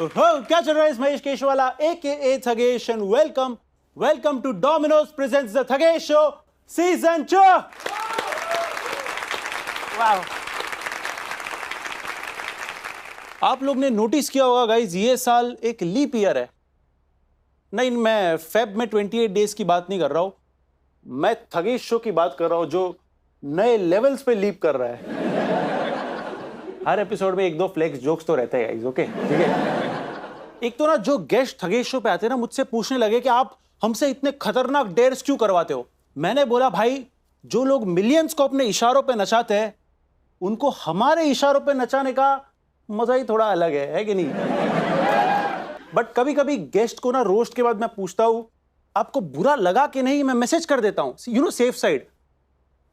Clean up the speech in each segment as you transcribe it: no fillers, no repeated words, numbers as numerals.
क्या चल रहा है? इस Mahesh Keshwala AKA Thugesh and welcome to Domino's presents the Thugesh show season 2। Wow, आप लोग ने नोटिस किया होगा गाइज, ये साल एक लीप ईयर है। नहीं, मैं फेब में 28 डेज की बात नहीं कर रहा हूं, मैं थगेश शो की बात कर रहा हूं जो नए लेवल्स पे लीप कर रहा है। हर एपिसोड में एक दो फ्लेक्स जोक्स तो रहते हैं गाइस, ओके ठीक है। एक तो ना जो गेस्ट थगेश शो पे आते हैं ना, मुझसे पूछने लगे कि आप हमसे इतने खतरनाक डेयर्स क्यों करवाते हो। मैंने बोला भाई, जो लोग मिलियंस को अपने इशारों पे नचाते हैं, उनको हमारे इशारों पे नचाने का मजा ही थोड़ा अलग है कि नहीं। बट कभी कभी गेस्ट को ना रोस्ट के बाद मैं पूछता हूं, आपको बुरा लगा कि नहीं, मैं मैसेज कर देता हूं, यू नो, सेफ साइड।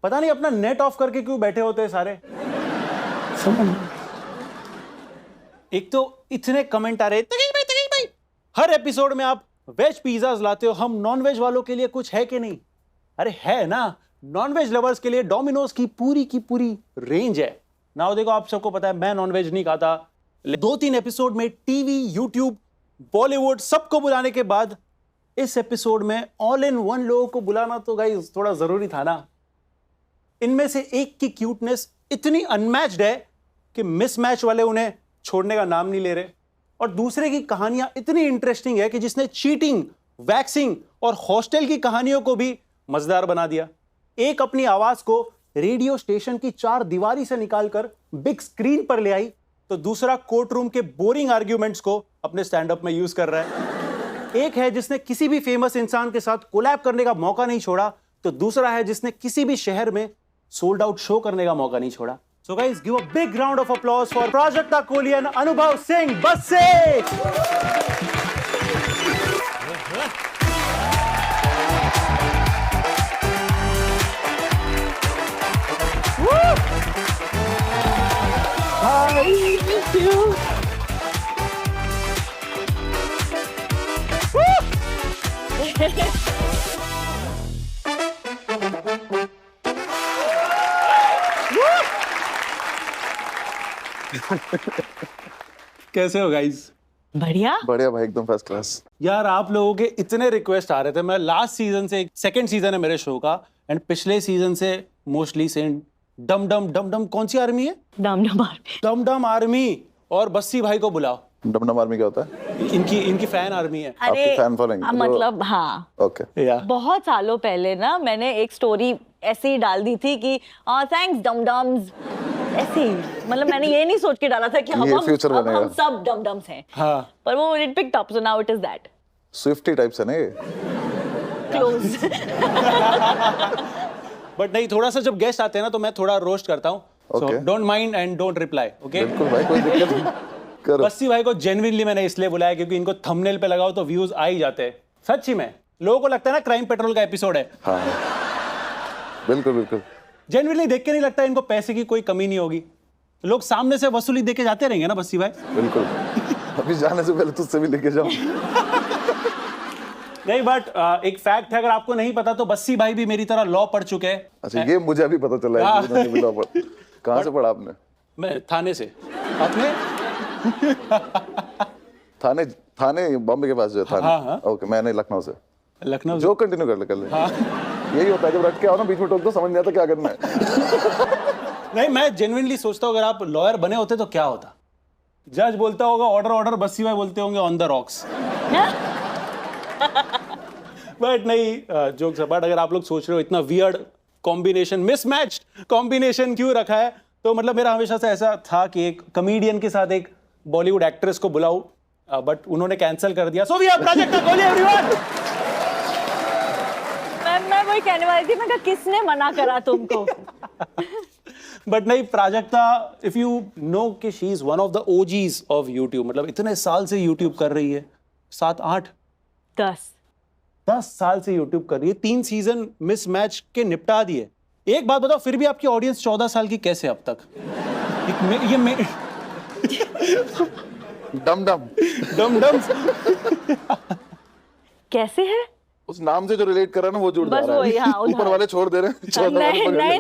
पता नहीं अपना नेट ऑफ करके क्यों बैठे होते हैं सारे। एक तो इतने कमेंट आ रहे, तगेश भाई हर एपिसोड में आप वेज पिज्जाज लाते हो, हम नॉन वेज वालों के लिए कुछ है कि नहीं? अरे है ना, नॉन वेज लवर्स के लिए डोमिनोज की पूरी रेंज है ना। देखो, आप सबको पता है मैं नॉन वेज नहीं खाता। 2-3 एपिसोड में टीवी, यूट्यूब, बॉलीवुड सबको बुलाने के बाद इस एपिसोड में ऑल इन वन लोगों को बुलाना तो गाइस थोड़ा जरूरी था ना। इनमें से एक की क्यूटनेस इतनी अनमैच्ड है कि मिसमैच वाले उन्हें छोड़ने का नाम नहीं ले रहे, और दूसरे की कहानियां इतनी इंटरेस्टिंग है कि जिसने चीटिंग, वैक्सिंग और हॉस्टल की कहानियों को भी मजेदार बना दिया। एक अपनी आवाज को रेडियो स्टेशन की 4 दीवारी से निकालकर बिग स्क्रीन पर ले आई, तो दूसरा कोर्ट रूम के बोरिंग आर्ग्यूमेंट्स को अपने स्टैंड अप में यूज कर रहा है। एक है जिसने किसी भी फेमस इंसान के साथ कोलैब करने का मौका नहीं छोड़ा, तो दूसरा है जिसने किसी भी शहर में सोल्ड आउट शो करने का मौका नहीं छोड़ा। So guys, give a big round of applause for Prajakta Kohli and Anubhav Singh Basse. Woo! Hi, thank you. Woo! कैसे हो गाइस? बढ़िया बढ़िया भाई, एकदम फर्स्ट क्लास। यार, आप लोगों के इतने रिक्वेस्ट आ रहे थे। मैं लास्ट सीजन से, सेकंड सीजन है मेरे शो का, एंड पिछले सीजन से मोस्टली सेंड डम डम कौन सी आर्मी है? डम डम आर्मी और बस्सी भाई को बुलाओ। डम डम आर्मी क्या होता है? इनकी फैन आर्मी है। अरे आपकी फैन फॉलोइंग मतलब हाँ, ओके। बहुत सालों पहले ना मैंने एक स्टोरी ऐसे ही डाल दी थी कि थैंक्स डम डम्स, ऐसे ही। मतलब मैंने ये नहीं सोच के डाला था कि हम सब डम डम्स हैं। हाँ। पर वो it picked up, so now it is that. Swiftie types है ना ये? क्लोज। बट नहीं, थोड़ा सा जब गेस्ट आते हैं ना तो मैं थोड़ा रोस्ट करता हूँ, so don't mind and don't reply, okay? बिल्कुल भाई, कोई दिक्कत नहीं। करो। बस्सी भाई को जेन्युइनली मैंने इसलिए बुलाया क्योंकि इनको थंबनेल पे लगाओ तो व्यूज आ ही जाते हैं। सच्ची में लोगों को लगता है ना क्राइम पेट्रोल का एपिसोड है। हाँ बिल्कुल। जेन्युइनली देख के नहीं लगता इनको पैसे की कोई कमी नहीं होगी। लोग सामने से वसूली देके जाते रहेंगे ना बस्सी भाई। बिल्कुल। अभी जाने से पहले तुझसे भी लेके जाओ। नहीं, बट एक फैक्ट है, अगर आपको नहीं पता तो बस्सी भाई भी मेरी तरह लॉ पढ़ चुके हैं। अच्छा, ये मुझे अभी पता चला है। कहाँ से पढ़ा आपने? मैं थाने से। आपने? थाने बॉम्बे के पास जो है थाने। हाँ। ओके, मैंने लखनऊ से। लखनऊ जो कंटिन्यू कर ले। हाँ। यही होता है जब रट के आओ ना, बीच में टोक दो, समझ नहीं आता क्या करना है। नहीं, मैं जेन्युइनली सोचता हूँ अगर आप लॉयर बने होते तो क्या होता। जज बोलता होगा ऑर्डर, बस्सी भाई बोलते होंगे ऑन द रॉक्स। बट नहीं, जोक्स अपार्ट, अगर आप लोग सोच रहे हो इतना वियर्ड कॉम्बिनेशन, मिसमैच्ड कॉम्बिनेशन क्यों रखा है, तो मतलब मेरा हमेशा से ऐसा था कि एक कॉमेडियन के साथ एक बॉलीवुड एक्ट्रेस को बुलाऊं, बट उन्होंने कैंसिल कर दिया। So we have Prajakta Koli everyone. मैं वही कहने वाली थी, मैं कहा किसने मना करा तुमको? बट नहीं, प्राजक्ता, इफ यू नो कि she is one of the OGs of YouTube, मतलब इतने साल से यूट्यूब कर रही है, 7-8 10 साल से यूट्यूब कर रही है, 3 सीजन मिसमैच के निपटा दिए। एक बात बताओ, फिर भी आपकी ऑडियंस 14 साल की कैसे अब तक? डम कैसे है? उस नाम से जो रिलेट कर रहा है ना, वो जुड़ जा बस रहा वही, है। हाँ, ऊपर वाले छोड़ दे रहे हैं।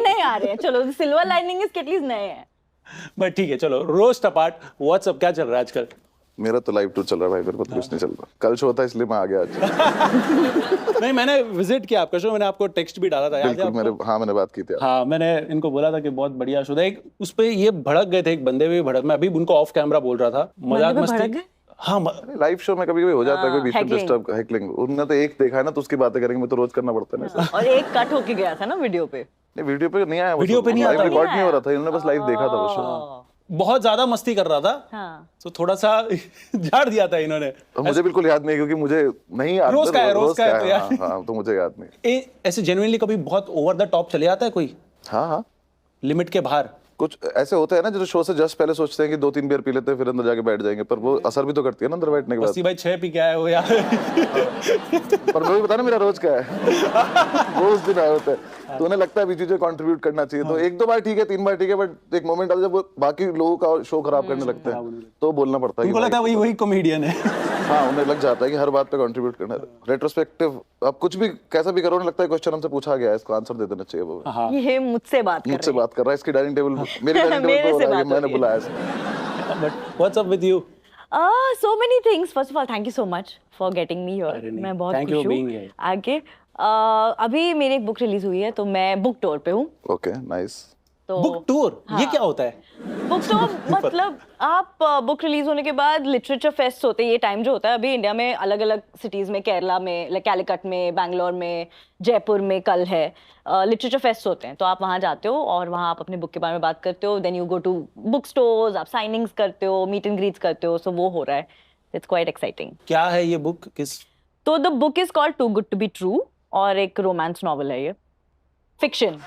नए आ रहे हैं। चलो, सिल्वर लाइनिंग इज एटलीस्ट नए हैं। बट ठीक है, चलो रोस्ट अपार्ट, व्हाट्सअप क्या चल रहा है आजकल? मेरा तो लाइव टूर चल रहा है भाई, मेरे को तो कुछ नहीं चल रहा। कल शो था इसलिए मैं आ गया आज। नहीं, मैंने विजिट किया आपका शो, मैंने आपको टेक्स्ट भी डाला था, याद है आपको? मैंने बात की थी। हाँ, मैंने इनको बोला था कि बहुत बढ़िया शो था। एक उस पे ये भड़क गए थे, एक बंदे भी भड़क, मैं अभी उनको ऑफ कैमरा बोल रहा था, मजाक मस्ती। हाँ, लाइव शो में कभी कभी हो जाता है, कोई बीच में डिस्टर्ब, हैकलिंग। उन्होंने तो एक देखा है ना, तो उसकी बातें करेंगे, मैं तो रोज करना पड़ता है ना। और एक कट होके गया था ना वीडियो पे। नहीं, वीडियो पे नहीं आया, वीडियो पे नहीं आता, रिकॉर्ड नहीं हो रहा था, इन्होंने बस लाइव देखा था वो शो। बहुत ज्यादा मस्ती कर रहा था, हाँ। तो थोड़ा सा झाड़ दिया था इन्होंने। मुझे बिल्कुल याद नहीं, क्योंकि मुझे नहीं याद। रोज का है तो यार। हाँ, तो मुझे याद नहीं। ऐसे जेन्युइनली कभी बहुत ओवर द टॉप चले जाता है कोई? हाँ, लिमिट के बाहर कुछ ऐसे होते हैं ना, जो शो से जस्ट पहले सोचते हैं कि 2-3 बियर पी लेते हैं, फिर अंदर जाके बैठ जाएंगे, पर वो असर भी तो करती है ना अंदर बैठने के बाद। बस्ती भाई 6 पी के आए हो यार। पर मैं भी बता ना, मेरा रोज का है। रोज दिन आए होते हैं, तो उन्हें लगता है बीच बीच में कंट्रीब्यूट करना चाहिए। तो 1-2 बार ठीक है, 3 बार ठीक है, बट एक मोमेंट आता है जब वो बाकी लोगों का शो खराब करने लगते हैं, तो बोलना पड़ता है। उनको लगता है वही कॉमेडियन है। हाँ, उन्हें लग जाता है कि हर बात पे कंट्रीब्यूट करना है। रेट्रोस्पेक्टिव, अब कुछ भी कैसा भी करो, उन्हें लगता है क्वेश्चन हमसे पूछा गया है, इसको आंसर दे देना चाहिए। वो ये मुझसे बात कर रहा है, इसकी डाइनिंग टेबल, मेरी डाइनिंग टेबल पे हो रहा है, मैंने बुलाया इसे। But what's up with you? so many things. First of all, thank you so much for getting me here. मैं बहुत खुश हूँ आगे। अभी मेरी एक बुक रिलीज हुई है, तो मैं बुक टूर पे हूँ। Okay, nice. तो बुक टूर, ये क्या होता है? बुक टूर मतलब आप बुक रिलीज होने के बाद लिटरेचर फेस्ट होते हैं, ये टाइम जो होता है अभी इंडिया में अलग अलग सिटीज में, केरला में, कैलिकट में, बैंगलोर में, जयपुर में कल है लिटरेचर फेस्ट होते हैं। तो आप वहाँ जाते हो और वहाँ आप अपने बुक के बारे में बात करते हो, then you go to book stores, आप साइनिंग्स करते हो, मीट एंड ग्रीट्स करते हो। सो वो हो रहा है, इट्स क्वाइट एक्साइटिंग। क्या है ये बुक? किस? तो the book is called too good to be true, और एक रोमांस नॉवल है, ये फिक्शन।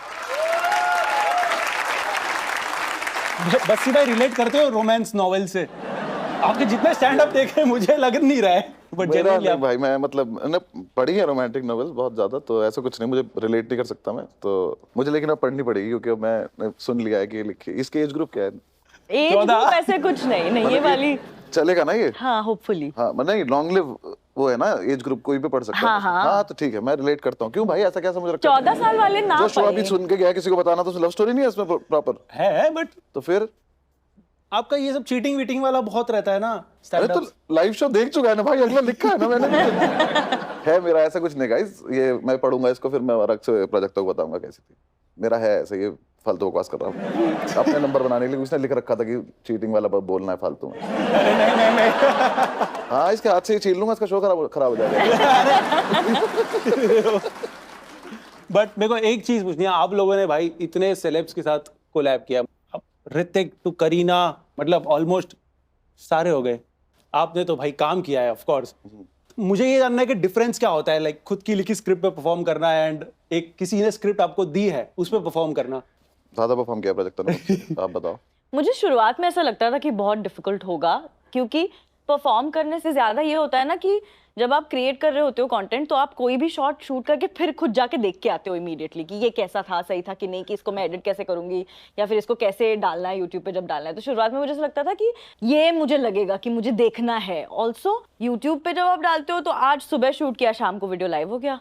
बस्सी भाई रिलेट करते हो रोमांस नॉवेल से? आपके जितने स्टैंड अप देखे मुझे लग नहीं रहा है, बट जनरली भाई मैं मतलब मैंने पढ़ी है रोमांटिक नॉवेल्स बहुत ज्यादा, तो ऐसा कुछ नहीं, मुझे रिलेट नहीं कर सकता मैं तो, मुझे लेकिन अब पढ़नी पड़ेगी, क्योंकि मैं सुन लिया है कि लिखी। इसके एज ग्रुप क्या है? एज ग्रुप ऐसे कुछ नहीं, ये वाली चलेगा ना ये? हाँ, होपफुली। हाँ, मतलब लॉन्ग लिव वो है ना, एज ग्रुप कोई भी पढ़ सकता है। हाँ, तो ठीक है, मैं रिलेट करता हूँ। क्यों भाई, ऐसा क्या समझ रखा है? 14 साल वाले ना जो शो अभी सुन के गया, किसी को बताना, तो लव स्टोरी नहीं है इसमें प्रॉपर है, बट तो फिर आपका ये सब चीटिंग वीटिंग वाला बहुत रहता है ना। अरे तो लाइव शो देख चुका है ना भाई, अगला लिखा है ना मैंने। है मेरा ऐसा कुछ नहीं गाइस, ये मैं पढ़ूंगा इसको, फिर मैं अलग से प्रोजेक्ट को बताऊंगा कैसी थी। मेरा है ऐसे, ये फालतू बकवास कर रहा हूँ अपने नंबर बनाने के लिए। उसने लिख रखा था कि चीटिंग वाला बोलना है फालतू में। नहीं। हाँ, इसके हाथ से ही छीन लूंगा, इसका शो खराब हो जाएगा। बट मेरे को एक चीज पूछनी है, आप लोगों ने भाई इतने सेलेब्स के साथ कोलैब किया, ऋतिक टू करीना, मतलब ऑलमोस्ट सारे हो गए, आपने तो भाई काम किया है ऑफ कोर्स। मुझे ये जानना है कि डिफरेंस क्या होता है, लाइक खुद की लिखी स्क्रिप्ट पे परफॉर्म करना एंड एक किसी ने स्क्रिप्ट आपको दी है उस पे परफॉर्म करना। ज्यादा परफॉर्म किया प्रोजेक्ट ने, आप बताओ। मुझे शुरुआत में ऐसा लगता था कि बहुत डिफिकल्ट होगा, क्योंकि परफॉर्म करने से ज्यादा ये होता है ना कि जब आप क्रिएट कर रहे होते हो कंटेंट, तो आप कोई भी शॉट शूट करके फिर खुद जाके देख के आते हो इमीडिएटली कि ये कैसा था, सही था कि नहीं, कि इसको मैं एडिट कैसे करूंगी, या फिर इसको कैसे डालना है यूट्यूब पे जब डालना है। तो शुरुआत में मुझे ऐसा लगता था कि ये मुझे लगेगा कि मुझे देखना है। ऑल्सो यूट्यूब पे जब आप डालते हो, तो आज सुबह शूट किया, शाम को वीडियो लाइव हो गया।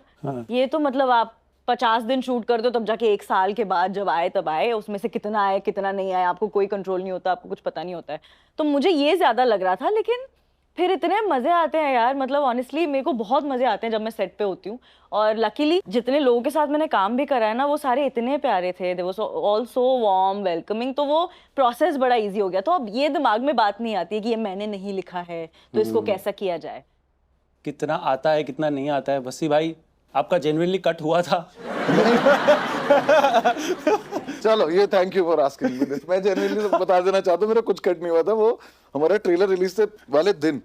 ये तो मतलब आप 50 दिन शूट करते हो, तब जाके 1 साल के बाद जब आए तब आए, उसमें से कितना आए कितना नहीं आए आपको कोई कंट्रोल नहीं होता, आपको कुछ पता नहीं होता है। तो मुझे ये ज्यादा लग रहा था, लेकिन फिर इतने मजे आते हैं यार, मतलब ऑनेस्टली मेरे को बहुत मजे आते हैं जब मैं सेट पे होती हूँ। और लकीली जितने लोगों के साथ मैंने काम भी करा है ना, वो सारे इतने प्यारे थे, they was all so warm, welcoming, तो वो प्रोसेस बड़ा इजी हो गया। तो अब ये दिमाग में बात नहीं आती है कि ये मैंने नहीं लिखा है तो इसको कैसा किया जाए। कितना आता है कितना नहीं आता है, बस्सी भाई आपका जेन्युइनली कट हुआ था? चलो, ये thank you for asking me this. मैं जेन्युइनली बता देना चाहता हूँ, मेरा कुछ कट नहीं हुआ था। वो हमारा ट्रेलर रिलीज से वाले दिन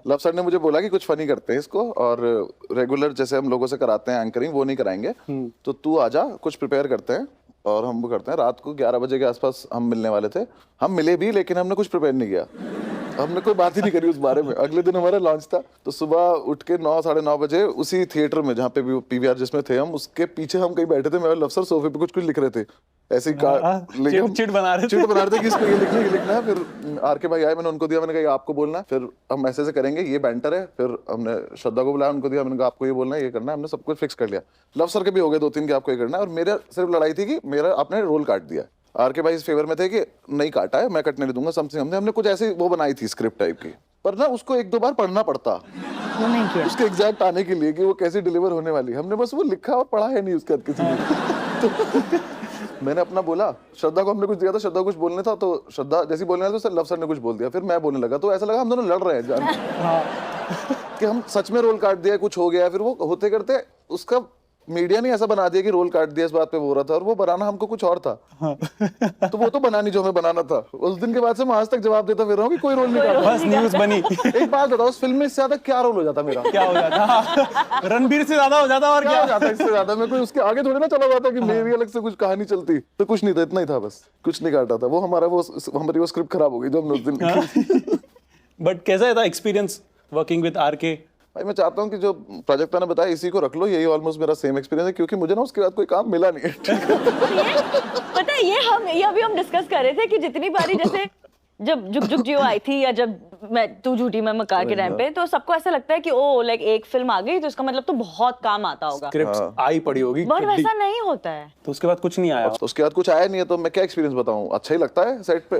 लव सर ने मुझे बोला कि कुछ फनी करते हैं इसको, और रेगुलर जैसे हम लोगों से कराते हैं एंकरिंग, वो नहीं कराएंगे, तो तू आजा, कुछ प्रिपेयर करते हैं। और हम वो करते हैं, रात को 11 बजे के आसपास हम मिलने वाले थे। हम मिले भी, लेकिन हमने कुछ प्रिपेयर नहीं किया, हमने कोई बात ही नहीं करी उस बारे में। अगले दिन हमारा लॉन्च था, तो सुबह उठ के 9 साढ़े 9 बजे उसी थिएटर में जहाँ पे भी PVR जिसमें थे हम, उसके पीछे हम कहीं बैठे थे, मैं और लव सर सोफे पे कुछ लिख रहे थे, ऐसे चिट बना रहे थे कि इसको ये लिखना है। फिर आर.के. भाई आए, मैंने उनको दिया, मैंने कहा आपको बोलना है, फिर हम ऐसे से करेंगे, ये बैंटर है। फिर हमने श्रद्धा को बुलाया, उनको दिया, मैंने कहा आपको ये बोलना है, ये करना है। हमने सब कुछ फिक्स कर लिया। लव सर के भी हो गए 2-3 के आपको ये करना है, और मेरा सिर्फ लड़ाई थी कि मेरा आपने रोल काट दिया, आर के भाई इस फेवर में थे कि नहीं काटा है, मैं कटने नहीं दूंगा, समथिंग हमने कुछ ऐसे वो बनाई थी स्क्रिप्ट टाइप की, पर ना उसको 1-2 बार पढ़ना पड़ता वो नहीं किया। उसके एग्जैक्ट आने के लिए कि वो कैसे डिलीवर होने वाली। हमने बस वो लिखा और पढ़ा है नहीं उसके बाद किसी ने। तो मैंने अपना बोला, श्रद्धा को हमने कुछ दिया था, श्रद्धा को कुछ बोलने था, तो श्रद्धा जैसे बोलने लगा तो लव सर ने कुछ बोल दिया, फिर मैं बोलने लगा, तो ऐसा लगा हम दोनों लड़ रहे हैं जान कि हम सच में रोल काट दिया, कुछ हो गया। फिर वो होते करते उसका मीडिया ने ऐसा बना दिया कि रोल काट दिया, इस बात पे वो रहा था, और वो बनाना हमको कुछ और था। तो वो तो बना नहीं जो हमें बनाना था। उस दिन के बाद से मैं आज तक जवाब देता फिर रहा हूँ कि कोई रोल नहीं काटा। बस न्यूज़ बनी। एक बात बताओ, उस फिल्म में इससे ज्यादा क्या रोल हो जाता मेरा? क्या हो जाता? रणबीर से ज्यादा हो जाता और क्या क्या हो जाता इससे ज्यादा? मैं कोई उसके आगे थोड़ी ना चला जाता कि मेरी अलग से कुछ कहानी चलती। तो कुछ नहीं था, इतना ही था बस, कुछ नहीं काटा था। वो हमारी वो स्क्रिप्ट खराब हो गई जो हमने उस दिन लिखी। बट कैसा था एक्सपीरियंस वर्किंग विद आरके? भाई मैं चाहता हूँ कि जो प्रोजेक्ट मैंने बताया इसी को रख लो, यही ऑलमोस्ट मेरा सेम एक्सपीरियंस है, क्योंकि मुझे ना उसके बाद कोई काम मिला नहीं है। पता है ये अभी हम डिस्कस कर रहे थे कि जितनी बारी जैसे जब जुग जुग जियो आई थी या जब मैं तू झूठी मैं मकार के टाइम पे, तो सबको ऐसा लगता है कि ओ लाइक एक फिल्म आ गई तो इसका मतलब तो बहुत काम आता होगा, स्क्रिप्ट आई पड़ी होगी, बट वैसा नहीं होता है। तो उसके बाद कुछ नहीं आया। तो उसके बाद कुछ आया नहीं है, तो मैं क्या एक्सपीरियंस बताऊं? अच्छा ही लगता है सेट पे।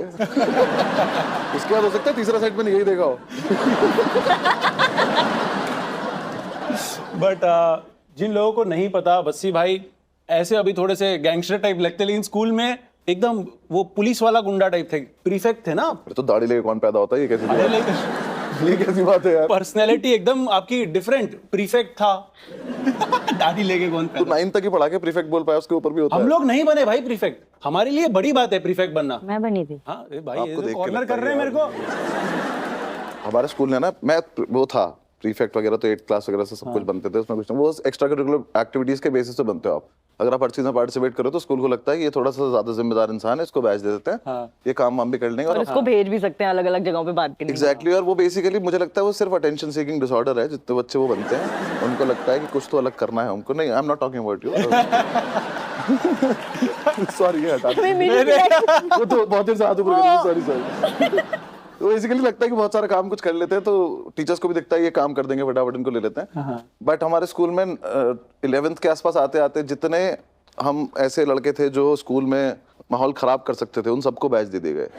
उसके बाद हो सकता है तीसरा सेट मैंने यही देखा हो। बट जिन लोगों को नहीं पता, बस्सी भाई ऐसे अभी थोड़े से गैंगस्टर टाइप लगते, लेकिन स्कूल में एकदम वो पुलिस वाला गुंडा टाइप थे, प्रीफेक्ट थे ना। तो दाढ़ी लेके कौन पैदा होता है? ये कैसी बात है? ये कैसी बात है यार? पर्सनैलिटी एकदम आपकी डिफरेंट, प्रीफेक्ट था। दाढ़ी लेके कौन तो पैदा? 9 तक ही पढ़ा के प्रीफेक्ट बोल पाया, उसके ऊपर भी होता हम है। लोग नहीं बने भाई प्रीफेक्ट, हमारे लिए बड़ी बात है प्रीफेक्ट बनना। मैं बनी थी। हाँ भाई, आपको ये देख के कॉर्नर लगता कर है रहे हैं मेरे को। हमारे स्कूल में ना, मैं वो था प्रीफेक्ट वगैरह, तो 8th क्लास वगैरह से सब कुछ बनते थे उसमें। कुछ वो एक्स्ट्रा करिकुलर एक्टिविटीज के बेसिस पे बनते हो आप। अगर आप हर चीज में पार्टिसिपेट करो तो स्कूल को लगता है कि ये थोड़ा सा ज्यादा जिम्मेदार इंसान है, इसको बैच दे देते हैं, ये काम हम भी कर लेंगे। और इसको भेज भी सकते हैं अलग अलग जगहों पे बात करने। एग्जैक्टली। और वो बेसिकली मुझे लगता है वो सिर्फ अटेंशन सीकिंग डिसऑर्डर है। जितने बच्चे वो बनते हैं उनको लगता है कि कुछ तो अलग करना है हमको। नहीं, आई am not talking about you. Sorry, ये हटा दो। वो तो बहुत देर से हाथ ऊपर कर रहे, सॉरी सॉरी। तो बेसिकली लगता है कि बहुत सारा काम कुछ कर लेते हैं, तो टीचर्स को भी दिखता है ये काम कर देंगे, फटाफट इनको ले लेते हैं। बट हमारे स्कूल में 11th के आसपास आते आते जितने हम ऐसे लड़के थे जो स्कूल में माहौल खराब कर सकते थे, उन सबको बैच दे दिए गए।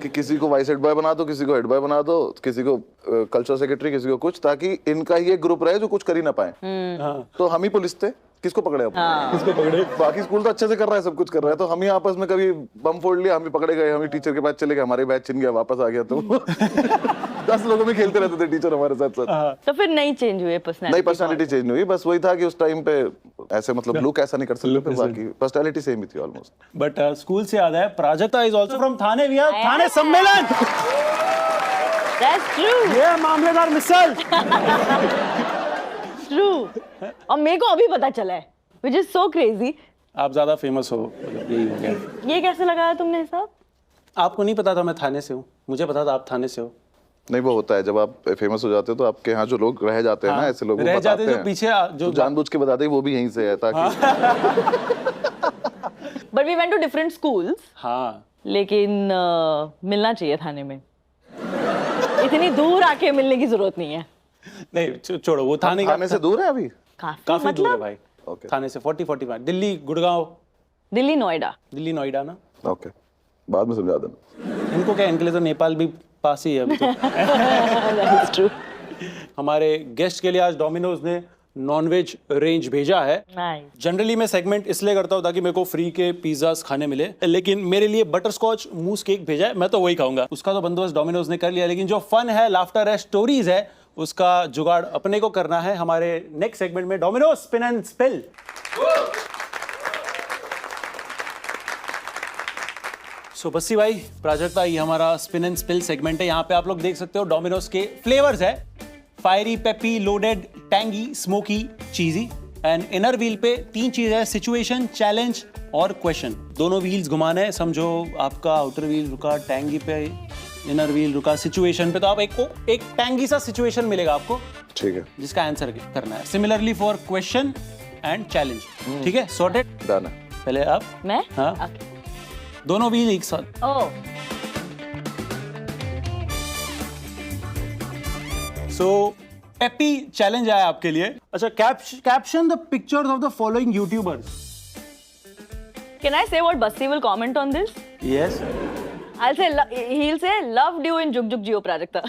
कि किसी को वाइस हेड बॉय बना दो, किसी को हेड बॉय बना दो, किसी को कल्चरल सेक्रेटरी, किसी को कुछ, ताकि इनका ही एक ग्रुप रहे जो कुछ कर ही ना पाए। तो हम ही पुलिस थे, किसको पकड़े आप? किसको पकड़े? बाकी स्कूल तो अच्छे से कर रहा है, सब कुछ कर रहा है, तो हम ही आपस में कभी बम फोड़ लिया, हम ही पकड़े गए, हम ही टीचर के पास चले गए, हमारे बैच छिन गया, वापस आ गया। तो 10 लोगों में खेलते रहते थे टीचर हमारे साथ साथ। तो फिर नहीं चेंज हुए पर्सनालिटी? नहीं, पर्सनालिटी चेंज हुई, बस वही था कि उस टाइम पे ऐसे मतलब लुक ऐसा नहीं कर सकते थे, बाकी पर्सनालिटी सेम ही थी ऑलमोस्ट। बट स्कूल से याद है, Prajakta is also from Thane. We are Thane सम्मेलन। That's true. ये मामलेदार मिसल। ट्रू। और मेरे को अभी पता चला है, which is so crazy। आप ज्यादा फेमस हो, मतलब यही हो गया। ये कैसे लगाया तुमने हिसाब? आपको नहीं पता था मैं थाने से हूँ, मुझे पता था आप थाने से हो। नहीं, वो होता है जब आप फेमस हो जाते हो तो आपके यहाँ जो लोग रह जाते हैं ना, ऐसे लोग रह जाते बताते जो हैं, पीछे जो तो जानबूझ के बताते हैं वो भी यहीं से है, ताकि But we went to different schools। हाँ, लेकिन मिलना चाहिए थाने में। इतनी दूर आके मिलने की जरूरत नहीं है। नहीं छोड़ो, वो थाने थाने से दूर है अभी। काफी दूर है भाई। Okay. थाने से 40-45। दिल्ली, गुड़गांव, दिल्ली नोएडा। दिल्ली नोएडा ना। ओके, बाद में समझा देना। इनको क्या, इनके लिए तो नेपाल भी पास ही है अभी तो। That's true। हमारे गेस्ट के लिए आज डोमिनोज ने नॉनवेज रेंज भेजा है। Nice। जनरली मैं सेगमेंट इसलिए करता हूँ ताकि मेरे को फ्री के पिज्जास खाने मिले, लेकिन मेरे लिए बटरस्कॉच मूस केक भेजा है, मैं तो वही खाऊंगा। उसका तो बंदोबस्त डोमिनोज ने कर लिया, लेकिन जो फन है, लाफ्टर है, स्टोरीज है, उसका जुगाड़ अपने को करना है हमारे नेक्स्ट सेगमेंट में, डोमिनोज स्पिन एंड स्पिल। सो बस्सी भाई, प्राजक्ता, ये हमारा स्पिन एंड स्पिल सेगमेंट है। यहाँ पे आप लोग देख सकते हो डोमिनोज के फ्लेवर्स है, fiery, peppy, loaded, tangy, smoky, cheesy. And inner wheel पे 3 चीज है, सिचुएशन, चैलेंज और क्वेश्चन। दोनों व्हील्स घुमाने हैं, समझो आपका आउटर व्हील रुका टैंगी पे, इनर व्हील रुका सिचुएशन पे, तो आप एक टैंगी सा सिचुएशन मिलेगा आपको, ठीक है, जिसका आंसर करना है। Similarly for question and challenge. ठीक है, सॉर्टेड? डन है। पहले आप। मैं? हाँ, Okay। दोनों व्हील एक साथ। Oh। सो पेपी चैलेंज आया आपके लिए। अच्छा, caption the pictures of the following YouTubers. Can I say what Bassi will comment on this? Yes. I'll say he'll say loved you in Jug Jug Jio Prajakta.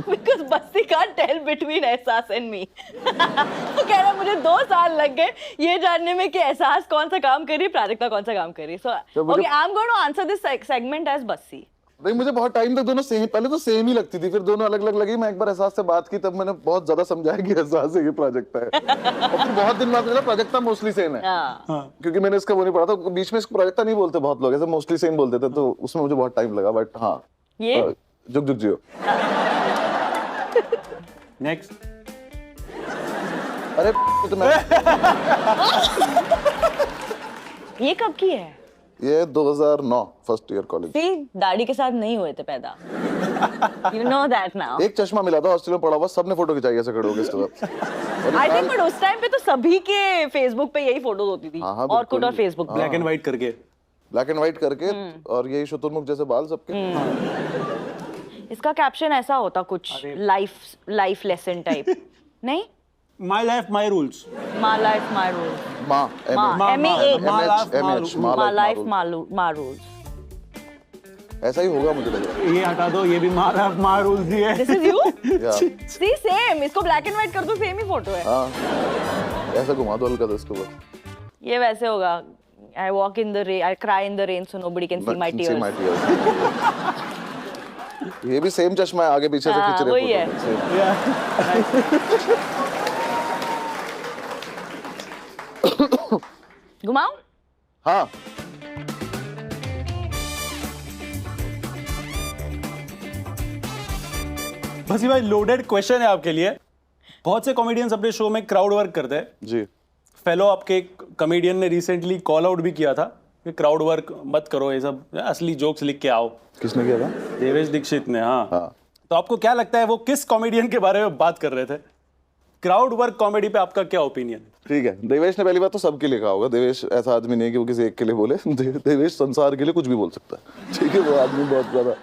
Because Bassi can't tell between एहसास and me. वो कह रहा मुझे 2 साल लग गए ये जानने में कि एहसास कौन सा काम कर रही है, प्राजक्ता कौन सा काम कर रही है. So okay, I'm going to answer this segment as Bassi. नहीं, मुझे बहुत टाइम तक दोनों सेम, पहले तो सेम ही लगती थी, फिर दोनों अलग अलग लगी. मैं एक बार एहसास से बात की, तब मैंने बहुत ज्यादा समझाया कि एहसास है, ये प्राजक्ता है. और फिर बहुत दिन बाद मुझे प्राजक्ता मोस्टली सेम है. क्योंकि मैंने इसका वो नहीं पढ़ा था, बीच में इसको प्राजक्ता नहीं बोलते बहुत लोग, ऐसे मोस्टली सेम बोलते थे, तो उसमें मुझे बहुत टाइम लगा. बट हाँ, ये जुग जुग जियो. नेक्स्ट. अरे तो मैं ये कब की है? ये 2009 फर्स्ट ईयर कॉलेज. दाढ़ी के साथ नहीं हुए थे पैदा. You know that now. एक चश्मा मिला था हॉस्टल में पड़ा हुआ, सबने फोटो खिंचाई ऐसे खड़े हो गए इसके साथ. I think but उस टाइम पे तो सभी के फेसबुक पे यही फोटोज होती थी. और कुछ और फेसबुक पे ब्लैक एंड व्हाइट करके. ब्लैक एंड व्हाइट करके, और यही शुतुरमुर्ग जैसे बाल सबके. इसका कैप्शन ऐसा होता कुछ लाइफ लेसन टाइप. नहीं, my life my rules. My life my rules. माँ रूल्स. ऐसा ही होगा मुझे लग रहा है. ये हटा दो, ये भी माय लाइफ माय रूल्स ही है. This is you. Yeah. Same. इसको ब्लैक एंड व्हाइट कर दो, सेम ही फोटो है. हाँ, ऐसा घुमा दो हल्का सा इसको बस. ये वैसे होगा. I walk in the rain, I cry in the rain so nobody can see my tears. ये भी सेम चश्मा है, आगे पीछे से खींच रहे वही है. घुमाओ. हाँ, बसी भाई, लोडेड क्वेश्चन है आपके लिए. बहुत से कॉमेडियंस अपने शो में क्राउड वर्क करते हैं जी. फेलो आपके कॉमेडियन ने रिसेंटली कॉल आउट भी किया था कि क्राउड वर्क मत करो, ये सब असली जोक्स लिख के आओ. किसने किया था? देवेश दीक्षित ने. हाँ. हाँ. तो आपको क्या लगता है वो किस कॉमेडियन के बारे में बात कर रहे थे? क्राउड वर्क कॉमेडी पे आपका क्या ओपिनियन? ठीक है, देवेश ने पहली बात तो सबके लिखा होगा. देवेश ऐसा आदमी नहीं है कि वो किसी एक के लिए बोले. देवेश संसार के लिए कुछ भी बोल सकता है. ठीक है, वो आदमी बहुत ज्यादा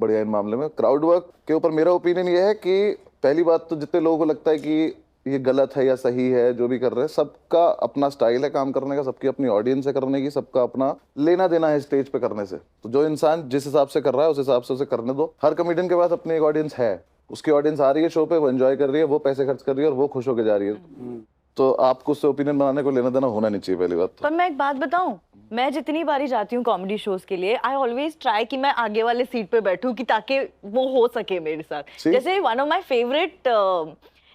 बढ़िया इन मामले में. क्राउड वर्क के ऊपर मेरा ओपिनियन ये है कि पहली बात तो जितने लोगों को लगता है कि ये गलत है या सही है जो भी कर रहे हैं, सबका अपना स्टाइल है काम करने का, सबकी अपनी ऑडियंस है करने की, सबका अपना लेना देना है स्टेज पे करने से. तो जो इंसान जिस हिसाब से कर रहा है उस हिसाब से उसे करने दो. हर कॉमेडियन के पास अपनी एक ऑडियंस है, उसकी ऑडियंस आ रही है शो पे, वो एंजॉय कर रही है, वो पैसे खर्च कर रही है और वो खुश होकर जा रही है. तो आपको उससे ओपिनियन बनाने को लेना देना होना नहीं चाहिए पहली बात. पर मैं एक बात बताऊं, मैं जितनी बारी जाती हूँ कॉमेडी शोज के लिए, आई ऑलवेज ट्राई कि मैं आगे वाले सीट पे बैठूं कि ताकि वो हो सके मेरे साथ. जैसे one of my favourite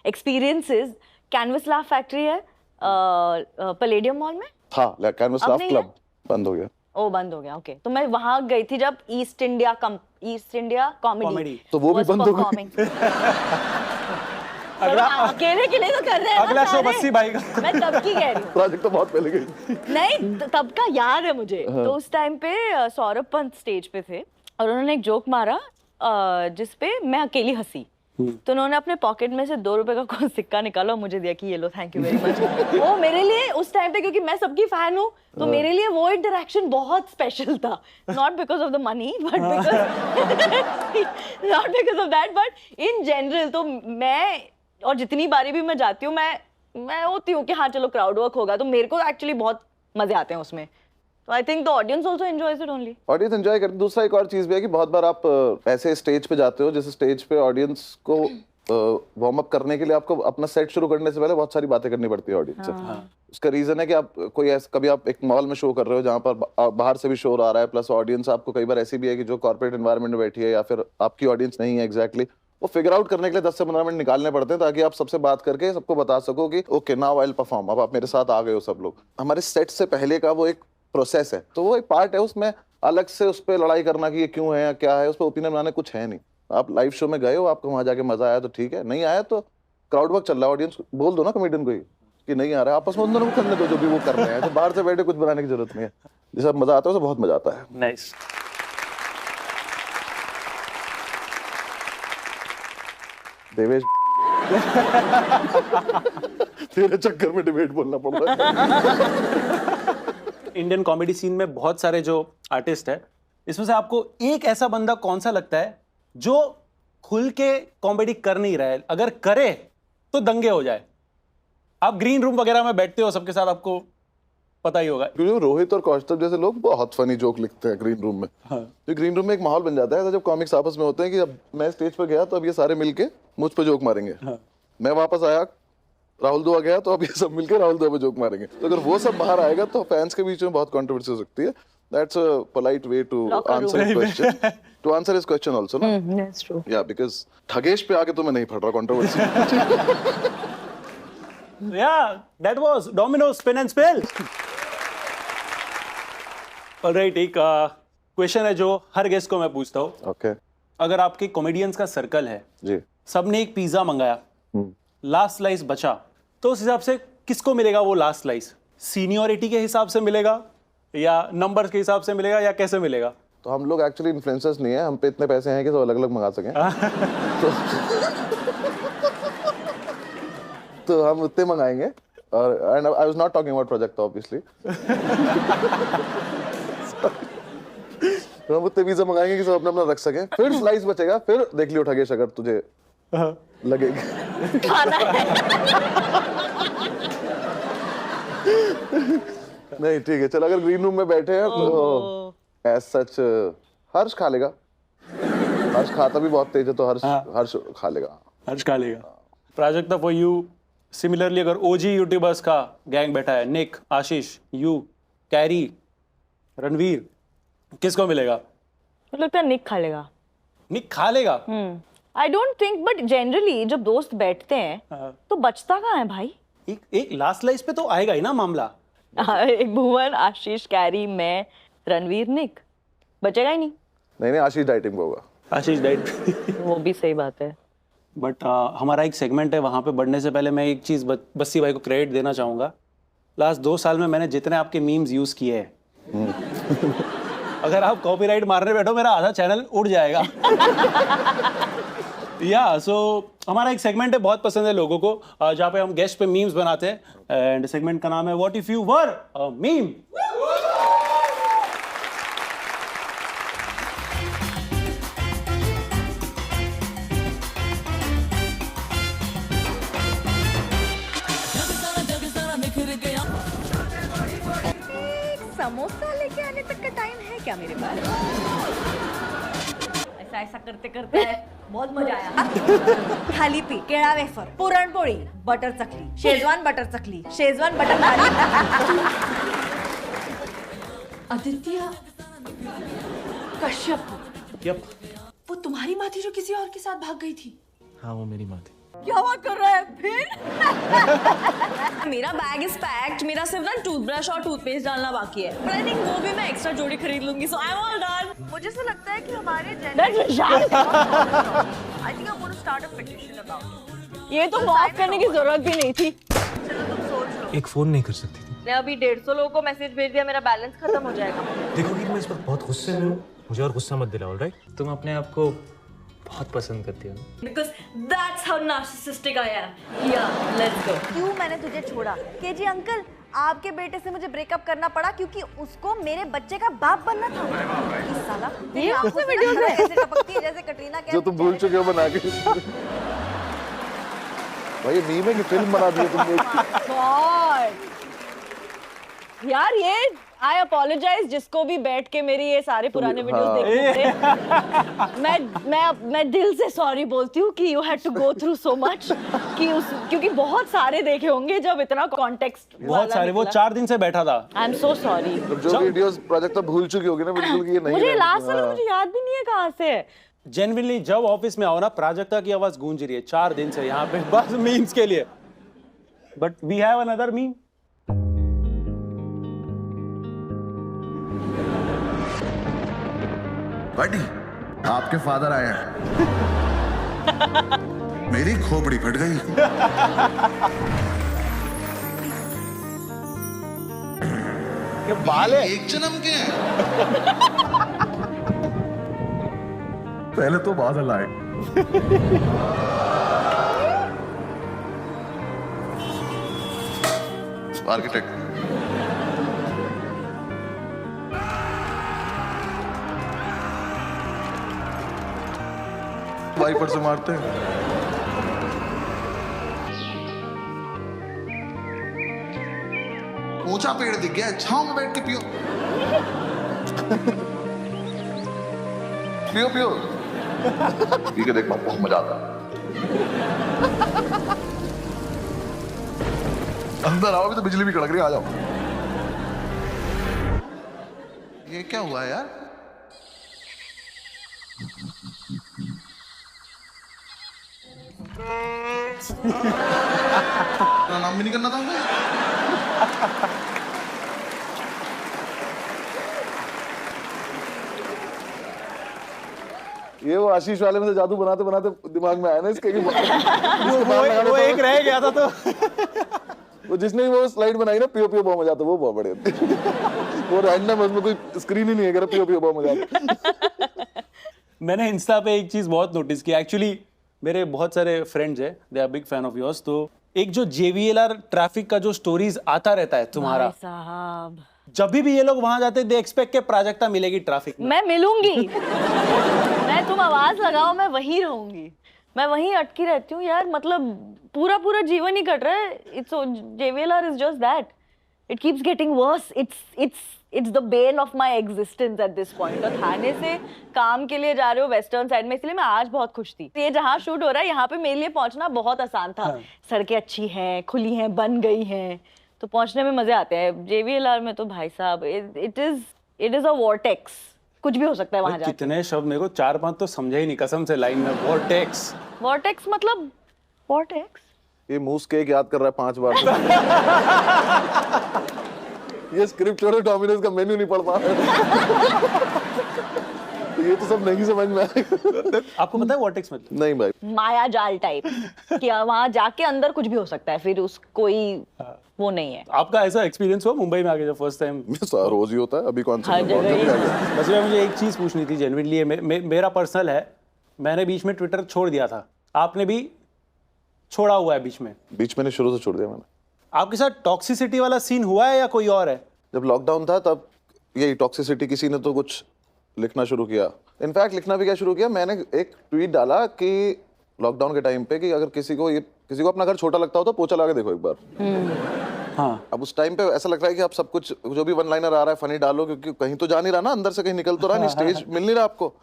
experiences canvas laugh factory है पैलेडियम मॉल में था. कैनवस लाफ क्लब बंद हो गया. ओ, बंद हो गया. ओके, तो मैं वहां गई थी जब ईस्ट इंडिया कॉमेडी, तो वो भी बंद हो गया. अकेले के लिए तो कर रहे हैं. अगला शो बस्सी भाई का. मैं तब की कह रही हूँ. प्रोजेक्ट तो बहुत पहले गई. नहीं, तब का याद है मुझे. तो उस टाइम पे सौरभ पंत स्टेज पे थे और उन्होंने एक जोक मारा जिसपे मैं अकेली हंसी. तो उन्होंने अपने पॉकेट में से 2 रुपए का कोई सिक्का निकाला और मुझे दिया कि ये लो, थैंक यू वेरी मच. वो मेरे लिए उस टाइम पे, क्योंकि मैं सबकी फैन हूँ, तो मेरे लिए वो इंटरेक्शन बहुत स्पेशल था. Not because of the money, but not because of that, but in general. तो मैं, और जितनी बारी भी मैं जाती हूँ, मैं होती हूँ कि हाँ चलो क्राउड वर्क होगा, तो मेरे को एक्चुअली बहुत मजे आते हैं उसमें. तो I think the audience also enjoys it only. Audience enjoy करती. दूसरा एक और चीज भी है कि बहुत बार आप ऐसे स्टेज पे जाते हो, जैसे स्टेज पे ऑडियंस को वार्म अप करने के लिए आपको अपना सेट शुरू करने से पहले बहुत सारी बातें करनी पड़ती है ऑडियंस से. उसका रीजन है कि आप कभी आप एक मॉल में शो कर रहे हो जहाँ पर बाहर से भी शोर आ रहा है, प्लस ऑडियंस आपको कई बार ऐसी भी है कि जो कॉर्पोरेट एनवायरनमेंट में बैठी है या फिर आपकी ऑडियंस नहीं है एग्जैक्टली, वो फिगर आउट करने के लिए 10 से 15 मिनट निकालने पड़ते हैं ताकि आप सबसे बात करके सबको बता सको कि okay now I will perform. अब आप मेरे साथ आ गए हो सब लोग. हमारे सेट से पहले का वो एक प्रोसेस है, तो वो एक पार्ट है. उसमें अलग से उस पर लड़ाई करना कि ये क्यों है या क्या है, उस पर ओपिनियन बनाने कुछ है नहीं. आप लाइव शो में गए हो, आपको वहां जाके मजा आया तो ठीक है, नहीं आया तो क्राउड वर्क चल रहा है, ऑडियंस बोल दो ना कॉमेडियन को कि नहीं आ रहा है, आपस में उन दोनों को करने दो जो भी वो कर रहे हैं. तो बाहर से बैठे कुछ बनाने की जरूरत नहीं है. जैसा मजा आता है उसे बहुत मजा आता है. नाइस. देवेश तेरे चक्कर में डिबेट बोलना पड़ रहा है. इंडियन कॉमेडी सीन में बहुत सारे जो आर्टिस्ट है, इसमें से आपको एक ऐसा बंदा कौन सा लगता है जो खुल के कॉमेडी कर नहीं रहा है, अगर करे तो दंगे हो जाए? आप ग्रीन रूम वगैरह में बैठते हो सबके साथ, आपको पता ही होगा। क्योंकि रोहित और कौस्तुभ जैसे लोग बहुत फनी जोक लिखते हैं ग्रीन रूम में। तो ग्रीन रूम में एक माहौल बन जाता है जब कॉमिक्स आपस में होते हैं कि अब मैं स्टेज पर गया तो अब ये सारे मिलके मुझ पे जोक मारेंगे, मैं वापस आया राहुल दुआ गया तो अब ये सब मिलके राहुल दुआ पे जोक मारेंगे। तो अगर वो सब बाहर आएगा तो फैंस के बीच में बहुत कंट्रोवर्सी हो सकती है। That's a polite way to answer his question. To answer his question also, ना? That's true. Yeah, because Thugesh पे आके तो मैं नहीं पढ़ रहा controversy. Yeah, that was Domino's Spin and Spill. Alright, एक क्वेश्चन है जो हर गेस्ट को मैं पूछता हूँ। Okay. अगर आपके कॉमेडियंस का सर्कल है, जी। सबने एक पिज्जा मंगाया, लास्ट स्लाइस बचा, तो उस हिसाब से किसको मिलेगा वो लास्ट स्लाइस? सीनियरिटी के हिसाब से मिलेगा या नंबर्स के हिसाब से मिलेगा या कैसे मिलेगा? तो हम लोग एक्चुअली इन्फ्लुएंसर्स नहीं है, हम पे इतने पैसे हैं कि सब अलग-अलग मंगा सकें। तो हम उतने मंगाएंगे और and I was not talking about project obviously. तो हम उतने पिज्जा मंगाएंगे कि सब अपना अपना रख सकें, फिर स्लाइस बचेगा, फिर देख लियो ठगेश अगर तुझे लगेगा खाना है। नहीं ठीक है चल, अगर ग्रीन रूम में बैठे हैं तो एज सच हर्ष खा लेगा। हर्ष खाता भी बहुत तेज है तो हर्ष खा लेगा। हर्ष खा लेगा। प्राजक्ता फॉर यू सिमिलरली अगर ओजी यूट्यूबर्स का गैंग बैठा है, निक, आशीष, यू, कैरी, रणवीर, किसको मिलेगा? मुझे लगता है निक खा लेगा। निक खा लेगा? I don't think, but generally जब दोस्त बैठते हैं तो बचता कहाँ है भाई? एक लास्ट स्लाइस पे तो आएगा ही ना मामला। एक भुवन, आशीष, कैरी, मैं, रणवीर, निक, बचेगा ही नहीं। नहीं आशीष डाइटिंग पे होगा। आशीष डाइट वो भी सही बात है। बट हमारा एक सेगमेंट है, वहाँ पे बढ़ने से पहले मैं एक चीज़ बस्सी भाई को क्रेडिट देना चाहूँगा। लास्ट 2 साल में मैंने जितने आपके मीम्स यूज़ किए हैं, अगर आप कॉपीराइट मारने बैठो मेरा आधा चैनल उड़ जाएगा। या सो हमारा एक सेगमेंट है, बहुत पसंद है लोगों को, जहाँ पे हम गेस्ट पे मीम्स बनाते हैं एंड सेगमेंट का नाम है what if you were a meme. Samosa लेके आने तक का टाइम है क्या मेरे पास? ऐसा ऐसा करते करते बहुत मजा आया। थालीपीठ, केळा वेफर, पुरणपोळी, बटर चकली, शेजवान बटर चकली, शेजवान बटर थाली। आदित्य कश्यप, यप, वो तुम्हारी माँ थी जो किसी और के साथ भाग गई थी? हाँ वो मेरी माँ थी। क्या बात कर रहा है फिर? मेरा बैग इज पैक्ड, मेरा सिर्फ ना टूथब्रश और टूथपेस्ट डालना बाकी है। बट आई थिंक वो भी मैं एक्स्ट्रा जोड़ी खरीद लूंगी, so I am all done. मुझे ऐसा लगता है कि हमारे That's Vishal। I think I want to start a petition about. ये तो माफ करने की जरूरत भी नहीं थी। चलो तुम सोच लो। एक फोन नहीं कर सकती थी। मैं अभी 150 लोगों को मैसेज भेज दिया, मेरा बैलेंस खत्म हो जाएगा। देखोगी मैं इस वक्त बहुत गुस्से में हूँ, मुझे और गुस्सा मत दिलाओ, ऑलराइट? तुम अपने आप को बहुत पसंद करती हो। Because that's how narcissistic I am. Yeah, let's go. क्यों मैंने तुझे छोड़ा? केजी अंकल, आपके बेटे से मुझे ब्रेकअप करना पड़ा क्योंकि उसको मेरे बच्चे का बाप बनना था। इस साला तेरी ये आंखों कौन सा से वीडियो ना है? ऐसे टपकती है जैसे कटरीना कैफ। जो तुम भूल चुके हो बना के। भाई ये मीम है कि फिल्म बना दी है तुमने? God. यार ये आई अपोलोजाइज जिसको भी बैठ के मेरी ये सारे पुराने वीडियोस देखते थे। मैं दिल से सॉरी बोलती हूँ कि you had to go through so much कि उस क्योंकि बहुत सारे देखे होंगे जब इतना कॉन्टेक्स्ट बहुत सारे, वो 4 दिन से बैठा था। I am so sorry. जो वीडियोस प्रोजेक्ट तो भूल चुकी होगी ना बिल्कुल कि ये नहीं मुझे है। लास्ट वाला मुझे याद भी नहीं है कहाँ से है। जेन्युइनली जब ऑफिस में आओ ना, प्राजक्ता की आवाज गूंज रही है 4 दिन से यहाँ पे बस मीम्स के लिए। But we have another meme. बड़ी आपके फादर आए हैं। मेरी खोपड़ी फट गई। ये बाल है। एक जन्म के हैं। पहले तो बादल आए। आर्किटेक्ट वाइपर से मारते हैं। ऊंचा पेड़ दिख गया, छांव में बैठ के पियो। पियो पियो, पी के देख, बहुत मजा आता है। अंदर आओ, अभी तो बिजली भी कड़क रही है, आ जाओ। ये क्या हुआ यार? तेरा नाम भी नहीं करना था मुझे। ये वो आशीष वाले में से जादू बनाते बनाते दिमाग में आया ना इसके कि वो एक रह गया था तो वो जिसने वो स्लाइड बनाई ना, पियो पियो बहुत मजा आता, वो बहुत बढ़िया थी। वो रैंडम, उसमें कोई स्क्रीन ही नहीं है, पियो पियो बहुत मजा आता। मैंने इंस्टा पे एक चीज बहुत नोटिस की एक्चुअली, मेरे बहुत सारे फ्रेंड्स हैं, they are big fan of yours. तो एक जो JVLR ट्रैफिक का जो स्टोरीज आता रहता है तुम्हारा, भाई साहब जब भी ये लोग वहां जाते दे एक्सपेक्ट के प्राजक्ता मिलेगी ट्रैफिक में। मैं मिलूंगी। मैं, तुम आवाज लगाओ, मैं वहीं रहूंगी, मैं वहीं अटकी रहती हूँ यार। मतलब पूरा पूरा जीवन ही कट रहा है। It's JVLR is just that, it keeps getting worse. It's the Ben of my existence at this point. और थाने से काम के लिए जा रहे हो वेस्टर्न साइड में, इसलिए मैं आज बहुत खुश थी। ये जहाँ शूट हो रहा है यहाँ पे मेरे लिए पहुंचना बहुत आसान था। सड़कें अच्छी हैं, खुली हैं, बन गई हैं, तो पहुंचने में मजे आते हैं। JVLR में तो भाई साहब इट इज अ वॉर्टेक्स, कुछ भी हो सकता है वहां जाके। कितने शब्द मेरे को 4-5 तो समझे ही नहीं कसम से लाइन में। वॉर्टेक्स मतलब वॉर्टेक्स ये मूस केक याद कर रहा है 5 बार। ये स्क्रिप्ट छोड़ो, डोमिनोज का मेन्यू नहीं पढ़ पा रहा। ये तो सब नहीं समझ में आएगा। आपको पता है वॉर्टेक्स मतलब? नहीं भाई, माया जाल टाइप कि वहां जाके अंदर कुछ भी हो सकता है, फिर उस कोई वो नहीं है। आपका ऐसा एक्सपीरियंस हुआ मुंबई में आके जब फर्स्ट टाइम? रोज ही होता है, अभी कौन सा हर जगह ही। बस मैं, मुझे एक चीज पूछनी थी जेन्युइनली, मेरा पर्सनल है, मैंने बीच में ट्विटर छोड़ दिया था, आपने भी छोड़ा हुआ है बीच में? बीच में शुरू से छोड़ दिया मैंने। आपके साथ टॉक्सिसिटी वाला सीन हुआ है या कोई और है? जब लॉकडाउन था तब यही टॉक्सिसिटी, किसी ने तो कुछ लिखना शुरू किया। इनफैक्ट लिखना भी क्या शुरू किया, मैंने एक ट्वीट डाला कि लॉकडाउन के टाइम पे कि अगर किसी को अपना घर छोटा लगता हो तो पोछा लगा देखो एक बार। हाँ, अब उस टाइम पे ऐसा लग रहा है कि आप सब कुछ जो भी वन लाइनर आ रहा है फनी डालो, क्योंकि कहीं तो जा नहीं रहा ना, अंदर से कहीं निकल तो रहा नहीं, स्टेज मिल नहीं रहा आपको।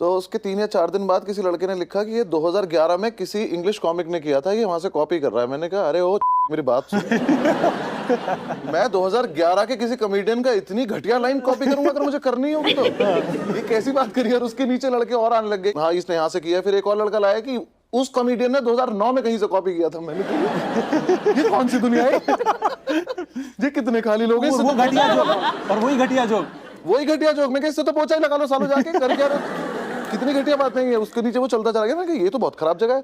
तो उसके 3 या 4 दिन बाद किसी लड़के ने लिखा कि ये 2011 में किसी इंग्लिश कॉमिक ने किया था, ये वहां से कॉपी कर रहा है। मैंने कहा अरे ओ मेरी बात सुन। मैं 2011 के किसी कॉमेडियन का इतनी घटिया लाइन कॉपी करूंगा अगर मुझे करनी होगी तो? ये कैसी बात करी। और उसके नीचे लड़के और आने लग गए, हाँ इसने यहाँ से किया। फिर एक और लड़का लाया कि उस कॉमेडियन ने 2009 में कहीं से कॉपी किया था। मैंने कहा ये कौन सी दुनिया है? ये कितने खाली लोग हैं। वो घटिया जोक, और वही घटिया जोक, मैं इससे तो पोछा ही लगा लो सालों जाके, कर क्या रहे? कितनी घटिया बात नहीं है। उसके नीचे वो चलता चला गया ना कि ये तो बहुत खराब जगह है।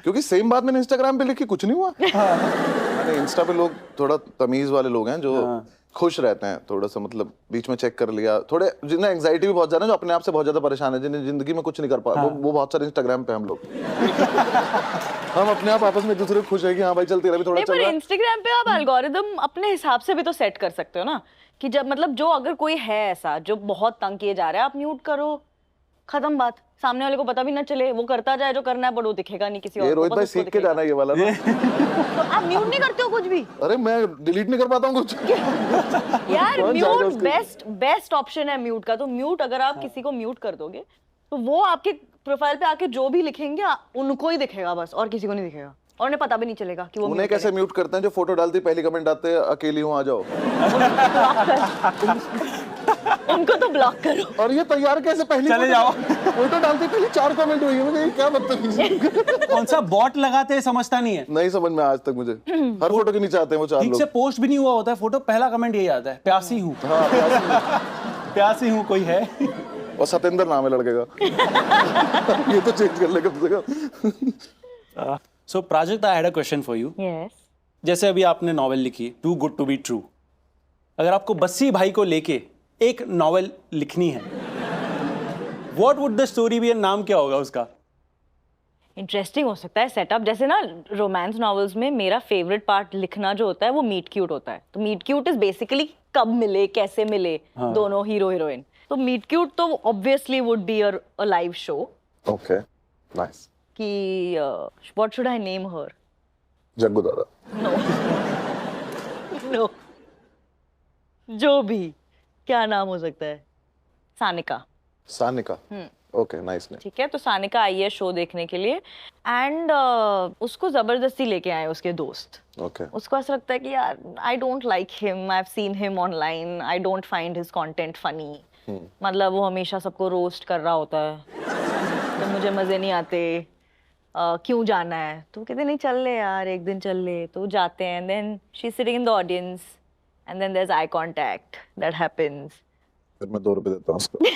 क्योंकि सेम बात मैंने इंस्टाग्राम पे लिखी, कुछ नहीं हुआ। मैंने इंस्टा पे लोग थोड़ा तमीज वाले लोग हैं जो खुश रहते हैं, थोड़ा सा मतलब बीच में चेक कर लिया। थोड़े जिन्हें एंग्जाइटी भी बहुत ज्यादा है, जो अपने आप से बहुत ज्यादा परेशान है, जिन्हें जिंदगी में कुछ नहीं कर पा, वो बहुत सारे इंस्टाग्राम पे हम लोग। हम अपने आप आपस में एक दूसरे को खुश है कि हाँ भाई चल तेरा भी थोड़ा चल रहा है। इंस्टाग्राम पे आप एल्गोरिदम अपने हिसाब से भी तो सेट कर सकते हो ना, कि जब मतलब जो अगर कोई है ऐसा जो बहुत तंग किए जा रहा है, आप म्यूट करो, खत्म बात। सामने वाले को पता भी ना चले, वो करता जाए जो करना है, पर वो दिखेगा नहीं किसी और को। ये रोहित भाई सीख के जाना ये वाला ना। तो आप म्यूट नहीं करते हो कुछ भी? अरे मैं डिलीट नहीं कर पाता हूँ कुछ। यार कौन जाएगा म्यूट उसके? बेस्ट ऑप्शन है म्यूट का। तो म्यूट अगर आप किसी को म्यूट कर दोगे तो वो आपके प्रोफाइल पे आके जो भी लिखेंगे उनको ही दिखेगा बस, और किसी को नहीं दिखेगा, और उन्हें पता भी नहीं चलेगा कि वो उन्हें कैसे म्यूट करते हैं? जो फोटो डालती पहली कमेंट आते हैं अकेली हूँ आ जाओ। उनको तो ब्लॉक करो। और ये तैयार कैसे पहली चले जाओ। फोटो डालती पहले 4 कमेंट हुई है, मुझे क्या बदतमीजी। कौन सा बॉट लगाते हैं समझता नहीं है। नहीं समझ में आज तक मुझे। हर फोटो के नीचे आते हैं वो 4 ठीक लोग। से पोस्ट भी नहीं हुआ होता है फोटो, पहला कमेंट यही आता है, प्यासी हूँ। हाँ, प्यासी हूँ कोई है। और सतेंद्र नाम है लड़के का। ये तो चेंज कर ले कम से कम। So Prajakta, I had a question for you. Yes. जैसे अभी आपने नॉवेल लिखी too good to be true, अगर आपको बस्सी भाई को लेके एक नॉवेल लिखनी है, what would the story B, नाम क्या होगा उसका? इंटरेस्टिंग हो सकता है सेटअप। जैसे ना रोमांस नॉवेल्स में मेरा फेवरेट पार्ट लिखना जो होता है वो मीट क्यूट होता है। तो मीट क्यूट इज बेसिकली कब मिले, कैसे मिले दोनों हीरो हीरोइन। तो मीट क्यूट तो obviously would be a live show. Okay, nice. कि व्हाट शुड आई नेम हर? जग्गू दादा। नो जो भी, क्या नाम हो सकता है? Sanika. Sanika, okay nice name. ठीक है, तो सानिका आई है शो देखने के लिए एंड उसको जबरदस्ती लेके आए उसके दोस्त। ओके उसको ऐसा लगता है कि यार I don't like him, I have seen him online, I don't find his content funny. मतलब वो हमेशा सबको रोस्ट कर रहा होता है, तो मुझे मजे नहीं आते, क्यों जाना है? तो कहते नहीं चल ले यार, एक दिन चल ले। तो जाते हैं, then she is sitting in the audience and then there is eye contact that happens. फिर मैं 2 रुपए देता हूँ उसको। मैं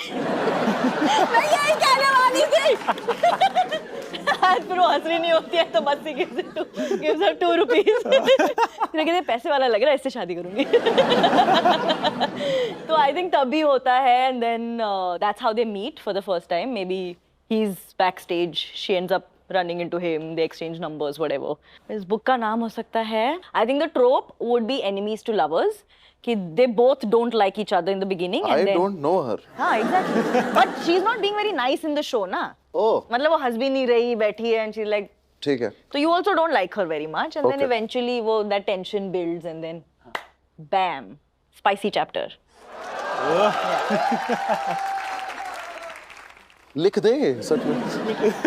यही कहने वाली थी। आज फिर वो हंसरी नहीं होती है तो बस ही gives her 2 rupees। फिर कहते पैसे वाला लग रहा है, इससे शादी करूंगी। तो आई थिंक तभी होता है and then that's how they meet for the first time. Maybe he is backstage, she ends up running into him, they exchange numbers, whatever. इस बुक का नाम हो सकता है, I think the trope would be enemies to lovers, कि they both don't like each other in the beginning. I and then, don't know her. हाँ exactly. But she's not being very nice in the show ना। Oh. मतलब वो हंस भी नहीं रही, बैठी है and she's like, ठीक है। so you also don't like her very much and then Okay. eventually वो that tension builds and then bam, spicy chapter. लिख दे सच में।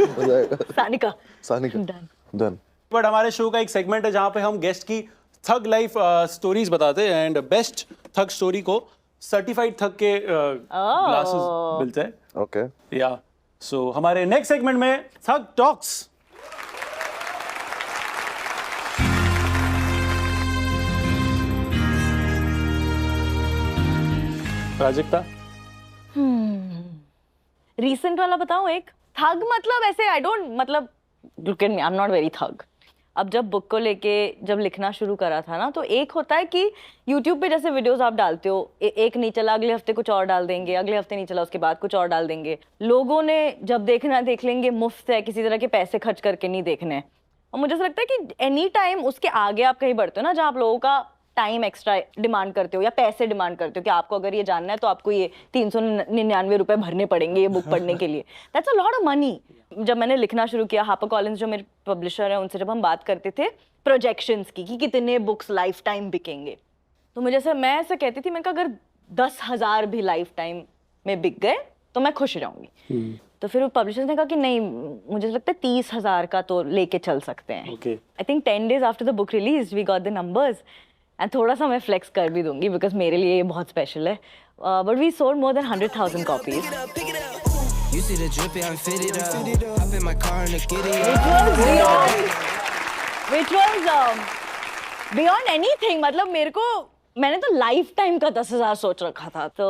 हो जाएगा। Sanika. Sanika. Done. Done. But हमारे शो का एक सेगमेंट है जहां पे हम गेस्ट की थग लाइफ स्टोरीज बताते हैं एंड बेस्ट थग स्टोरी को सर्टिफाइड थग के ग्लासेस मिलते हैं। Okay. या सो हमारे नेक्स्ट सेगमेंट में थग टॉक्स। प्राजक्ता, रीसेंट वाला बताऊं एक? थग मतलब ऐसे आई डोंट, मतलब look at me, I am not very thug. अब जब बुक को लेके जब लिखना शुरू करा था ना, तो एक होता है कि YouTube पे जैसे वीडियोस आप डालते हो, एक नहीं चला अगले हफ्ते कुछ और डाल देंगे, अगले हफ्ते नहीं चला उसके बाद कुछ और डाल देंगे। लोगों ने जब देखना देख लेंगे, मुफ्त है, किसी तरह के पैसे खर्च करके नहीं देखने। और मुझे ऐसा लगता है कि एनी टाइम उसके आगे आप कहीं बढ़ते हो ना, जहाँ आप लोगों का टाइम एक्स्ट्रा डिमांड करते हो या पैसे डिमांड करते हो कि आपको अगर ये जानना है तो आपको ये 399 रुपए भरने पड़ेंगे ये बुक पढ़ने के लिए। That's a lot of money. जब मैंने लिखना शुरू किया, हापर कॉलिंस जो मेरे पब्लिशर है, उनसे जब हम बात करते थे प्रोजेक्शंस की कि कितने बुक्स लाइफ टाइम बिकेंगे, तो मुझे ऐसा, मैं ऐसा कहती थी, मैं कहा अगर 10,000 भी लाइफ टाइम में बिक गए तो मैं खुश रहूंगी। तो फिर वो पब्लिशर्स ने कहा कि नहीं, मुझे लगता है 30,000 का तो लेके चल सकते हैं। I think 10 days after the book release we got the numbers and थोड़ा सा मैं फ्लेक्स कर भी दूंगी बिकॉज मेरे लिए ये बहुत स्पेशल है। But we sold more than 100,000 copies. You see the drippy, I'm fitted up. Hop in my car and the giddy Which was beyond anything. मतलब मेरे को, मैंने तो लाइफ टाइम का 10,000 सोच रखा था, तो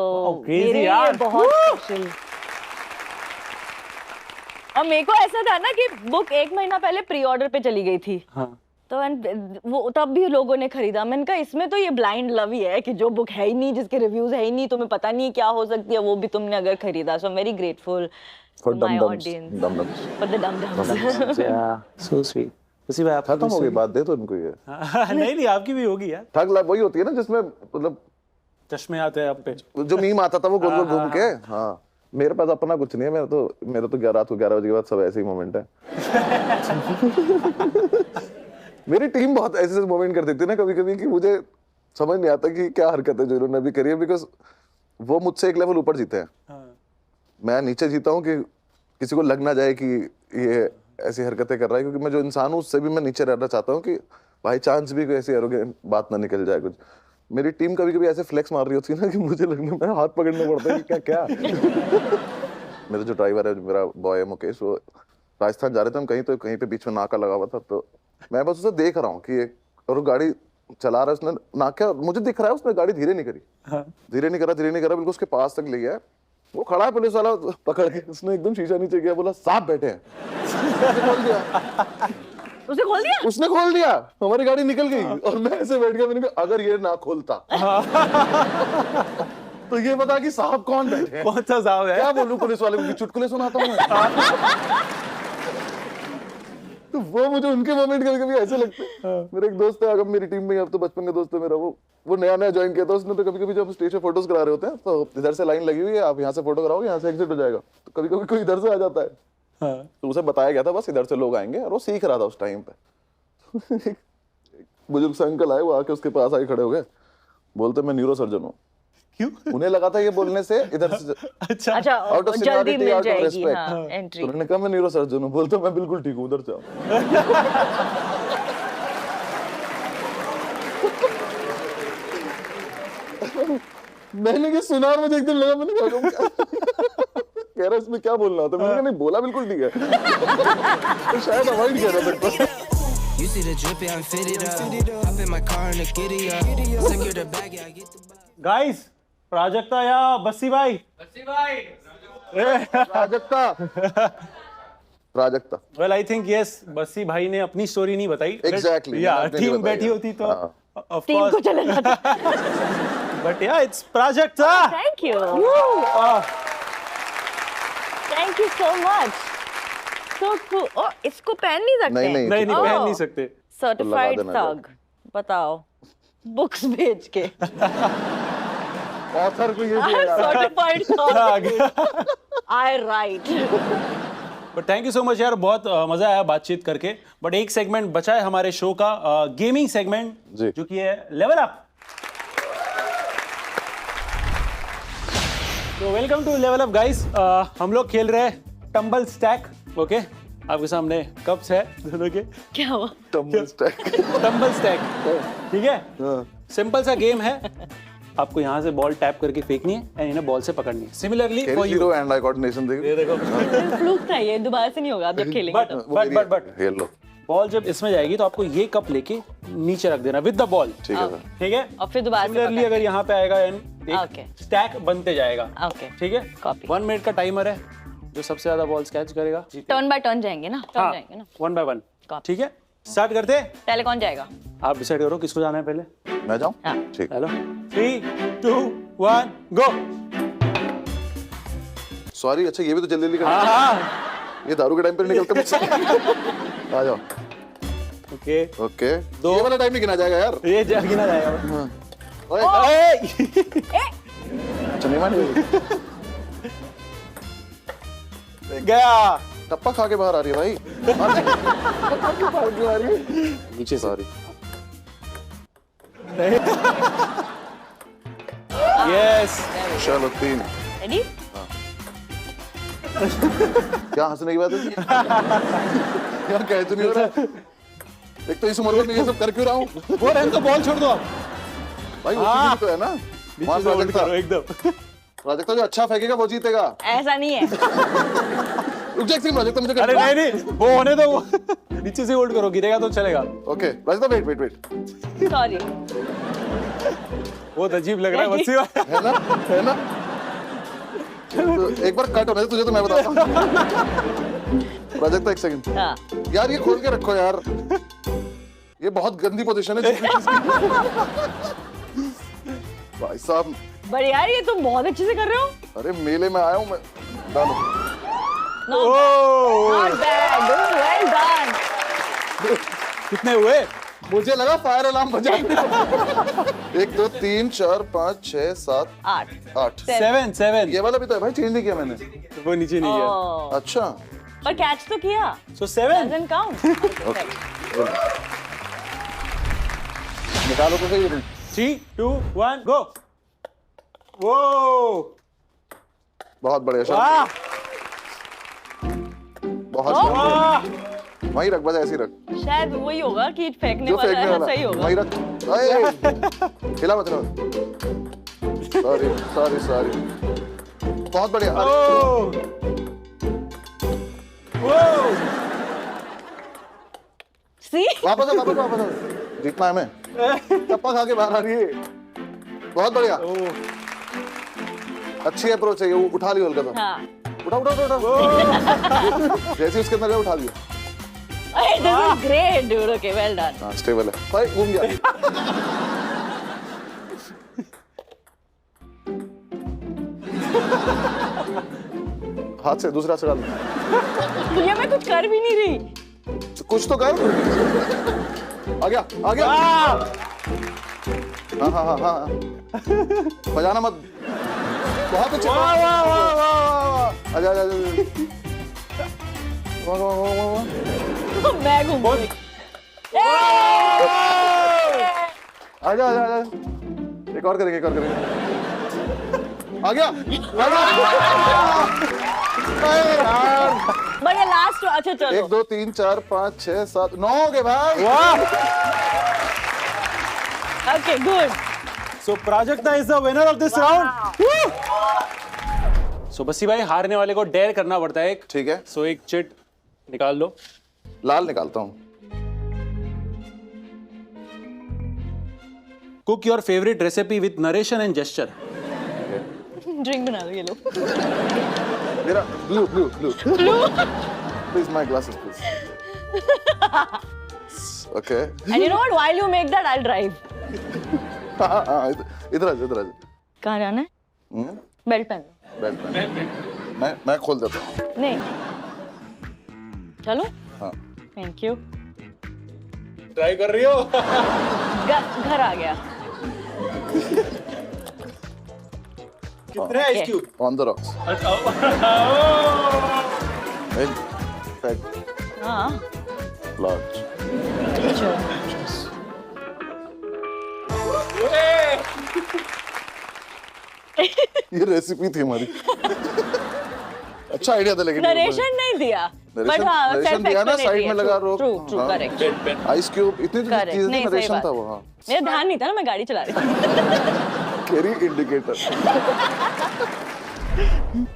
मेरे लिए बहुत स्पेशल। और मेरे को ऐसा था ना कि बुक 1 महीना पहले प्री ऑर्डर पे चली गई थी। हाँ। तो वो तब भी लोगों ने खरीदा। मैंने कहा इसमें तो ये ब्लाइंड लव ही है कि जो बुक है ही नहीं, जिसके रिव्यूज है ही नहीं, तुम्हें पता नहीं क्या हो सकती है, वो भी तुमने अगर खरीदा। So I am very grateful for my audience, for the dumdums. Yeah so sweet. उसी बात खत्म हो गई बात, दे तो इनको ये। नहीं आपकी भी होगी यार। ठग लाइफ वही होती है ना जिसमें मतलब चश्मे आते हैं आप पे, जो मीम आता था वो गोल गोल घूम के। हाँ, मेरे पास अपना कुछ नहीं है, मेरा तो रात को 11 बजे के बाद सब ऐसे ही मोमेंट है। मेरी टीम बहुत ऐसे मोमेंट कर देती है ना कभी कभी कि मुझे समझ नहीं आता कि क्या हरकत है जो इन्होंने अभी करी है, बिकॉज वो मुझसे एक लेवल ऊपर जीते हैं। मैं नीचे जीता हूँ कि किसी को लग ना जाए कि ये ऐसी हरकतें कर रहा है, क्योंकि मैं जो इंसान हूँ उससे भी मैं नीचे रहना चाहता हूँ कि बाई चांस भी कोई ऐसी एरोगेंट बात ना निकल जाए कुछ। मेरी टीम कभी कभी ऐसे फ्लेक्स मार रही होती है ना कि मुझे लगने में हाथ पकड़ना पड़ता है कि क्या मेरा जो ड्राइवर है, मेरा बॉय है मुकेश, वो राजस्थान जा रहे थे हम कहीं, तो कहीं पे बीच में नाका लगा हुआ था, तो मैं बस उसे देख रहा हूँ कि और वो गाड़ी चला रहा है, उसने नाका, मुझे दिख रहा है उसने गाड़ी धीरे नहीं करी। धीरे नहीं करा बिल्कुल उसके पास तक ले गया। वो खड़ा है पुलिस वाला पकड़ के, उसने एकदम शीशा नीचे किया, बोला साहब बैठे हैं। उसने खोल दिया, हमारी गाड़ी निकल गई और मैं ऐसे बैठ गया। मैंने कहा अगर ये ना खोलता तो ये बता कि साहब कौन बैठे हैं, कौन सा साहब है। क्या बोलूं पुलिस वाले को, चुटकुले सुनाता हूँ। तो वो मुझे उनके मोमेंट कभी कभी ऐसे लगते हैं। मेरा एक दोस्त है, अगर मेरी टीम में, अब तो बचपन का दोस्त है मेरा, वो नया ज्वाइन किया था उसने, तो कभी कभी जब स्टेज पे फोटोज करा रहे होते हैं तो इधर से लाइन लगी हुई है, आप यहाँ से फोटो कराओगे, यहाँ से एग्जिट हो जाएगा, तो कभी कभी कोई इधर से आ जाता है। तो उसे बताया गया था बस इधर से लोग आएंगे, और वो सीख रहा था उस टाइम पे। बुजुर्ग से अंकल आए, वो आके उसके पास आके खड़े हो गए, बोलते मैं न्यूरो सर्जन हूँ। क्यों? उन्हें लगा था ये बोलने से इधर से अच्छा अच्छा आउट ऑफ जल्दी सीनियरिटी, मिल आउट ऑफ जाएगी रेस्पेक्ट, हाँ एंट्री। उन्होंने कहा मैं न्यूरो सर्जन हूँ, बोलते मैं बिल्कुल ठीक हूँ, उधर से आओ। मैंने ये सुना और मुझे एकदम लगा, मैंने कहा कह रहा इसमें क्या बोलना होता है, मैंने कहा नहीं बोला बिल्कुल ठीक है। तो शायद अवॉइड किया था मेरे You see the drip, yeah, I'm fitted up. Hop in my car and the giddy up. Secure the bag, yeah, I get the bag. Guys, Prajakta या बस्सी भाई? Prajakta. Prajakta. Well, I think yes, Bassi भाई ने अपनी स्टोरी नहीं बताई। Exactly, या मैंने अपनी टीम नहीं बैठी बताई। होती तो हाँ। of टीम को course, चले जाता। but yeah, it's Prajakta. Thank you. Thank you so much. So cool. Oh, इसको पहन नहीं सकते? नहीं, नहीं, नहीं नहीं Oh. पहन नहीं सकते। Certified तो लगा देना thug. बताओ। बुक्स भेज के। ऑथर को ये भी I'm यार। certified thug. I write. But thank you so much यार, बहुत मजा आया बातचीत करके। बट एक सेगमेंट बचा है हमारे शो का, गेमिंग सेगमेंट, जी। जो कि है लेवल अप। तो welcome to level up guys. हम लोग खेल रहे हैं टम्बल स्टैक। ओके, आपके सामने कप्स है दोनों के। क्या हुआ? Tumble stack. टम्बल स्टैक, ठीक है? हाँ। सिंपल सा गेम है, आपको यहाँ से बॉल टैप करके फेंकनी है एंड इन्हें बॉल से पकड़नी है। Similarly for you, zero and eye coordination ये देखो, फ्लूक था ये, दोबारा से नहीं होगा आप जब खेलेंगे तो। बट खेल लो। बॉल जब इसमें जाएगी तो आपको ये कप लेके नीचे रख देना विद द बॉल। ठीक है सर। ठीक है? और फिर दोबारा से सिमिलरली पकड़- अगर यहाँ पे आएगा एंड Okay. एक स्टैक बनते जाएगा। Okay. ठीक है? Copy. 1 मिनट का टाइमर है, जो सबसे ज्यादा बॉल्स कैच करेगा जीतेगा। टर्न बाय टर्न जाएंगे ना? टर्न हाँ, जाएंगे ना? 1 by 1। Copy. ठीक है, स्टार्ट करते हैं। पहले कौन जाएगा? आप डिसाइड करो किसको जाना है पहले। मैं जाऊं? हाँ। ठीक। हेलो, 3 2 1 गो। सॉरी, अच्छा ये भी तो जल्दी जल्दी हाँ करना। हाँ, ये दारू के टाइम पे नहीं निकलता मुझसे। आ जाओ। Okay, okay. दो। ये वाला टाइम नहीं गिना जाएगा यार। ये गिना जाएगा। ओए, ए! अच्छा नहीं मान रही। गया। टप्पा खा के बाहर आ रही है भाई। टप्पा के बाहर क्यों आ रही है? नीचे सॉरी। यस, चलो 3। रेडी? क्या हंसने की बात है? क्या कह तो नहीं हो रहा? एक तो इस उम्र में मैं ये सब कर क्यों रहा हूँ? वो रहने तो बॉल छोड़ दो आप। भाई वो हाँ। चीज़ तो है ना। नीचे मान से होल्ड प्राजक्ता, करो एकदम। प्राजक्ता जो अच्छा फेंकेगा वो जीतेगा। ऐसा नहीं है। रुक जा एक सेकंड, प्राजक्ता मुझे अरे नहीं नहीं, वो होने दो, वो नीचे से होल्ड करो, गिरेगा तो चलेगा। Okay Prajakta wait wait wait. Sorry. बहुत अजीब लग रहा है बच्ची। है ना? है ना? तो एक बार कट होने दे, तुझे तो मैं बताता हूँ। प्राजक्ता एक सेकंड। हाँ। यार ये खोल के रखो यार। ये बहुत गंदी पोजीशन है भाई साहब। पर यार ये तुम बहुत अच्छे से कर रहे हो। अरे मेले में आया हूँ मैं। डालो। Not bad. Well done. कितने हुए? मुझे लगा फायर अलार्म बजा। 1 2 3 4 5 6 7 8 8। 7 ये वाला भी तो है भाई, चेंज नहीं किया मैंने। वो नीचे नहीं गया। Oh. अच्छा। पर कैच तो किया। सो 7। Doesn't count. निकालो तो सही। 3 2 1 गो। वो बहुत बढ़िया शॉट। वाह बहुत Oh. बढ़िया। वाह, वहीं रख, बस ऐसे ही रख। शायद वही होगा कि फेंकने जो वाला फेंकने है वाला सही होगा। वहीं रख। अरे हिला मत, हिला मत। Sorry sorry sorry. बहुत बढ़िया। ओ वो See? वापस आ, वापस आ, वापस आ। जीतना है हमें। टप्पा खा के बाहर आ रही है। बहुत बढ़िया। अच्छी अप्रोच है ये। उठा लियो हल्का सा। हाँ। उठा उठा उठा उठा। जैसे उसके अंदर गया उठा लियो। Hey, this is great, dude. Okay, well done. हाँ स्टेबल है भाई। घूम गया। हाथ से दूसरा से डाल। ये मैं कुछ कर भी नहीं रही। कुछ तो कर। आ गया आ गया। हाँ हाँ हाँ हाँ। बजाना मत। बहुत अच्छे। वाह वाह वाह वाह। आजा आजा आजा। वाह वाह वाह वाह वाह। मैं घूम गई। आजा आजा आजा। एक और करेंगे, एक और करेंगे। आ गया, आ गया। अरे यार। बढ़िया लास्ट अच्छा चलो 1 2 3 4 5 6 7 9 हो गए भाई। Okay good so Prajakta is the winner of this round. So Bassi भाई हारने वाले को डेयर करना पड़ता है एक। ठीक है, सो एक चिट निकाल लो। लाल निकालता हूँ। Cook your favourite recipe with narration and gesture. Drink बना दो ये लो मेरा blue blue blue please my glasses please. Okay and you know what while you make that I will drive इधर आ जाओ। कहाँ जाना है बेल्ट पहन लो बैठ मैं खोल देता हूँ। नहीं चलो हाँ थैंक यू ट्राई कर रही हो? घर आ गया कितने ice cube? On the rocks. हाँ लार्ज। चलो ये रेसिपी थी हमारी। अच्छा आइडिया था लेकिन नरेशन नहीं दिया बट हाँ नरेशन दिया ना, साइड में लगा रोक। True true correct ice cube इतनी करेक्ट चीजें नहीं सही नरेशन बात था वो। हाँ मेरा ध्यान नहीं था ना मैं गाड़ी चला रही थी कैरी इंडिकेटर।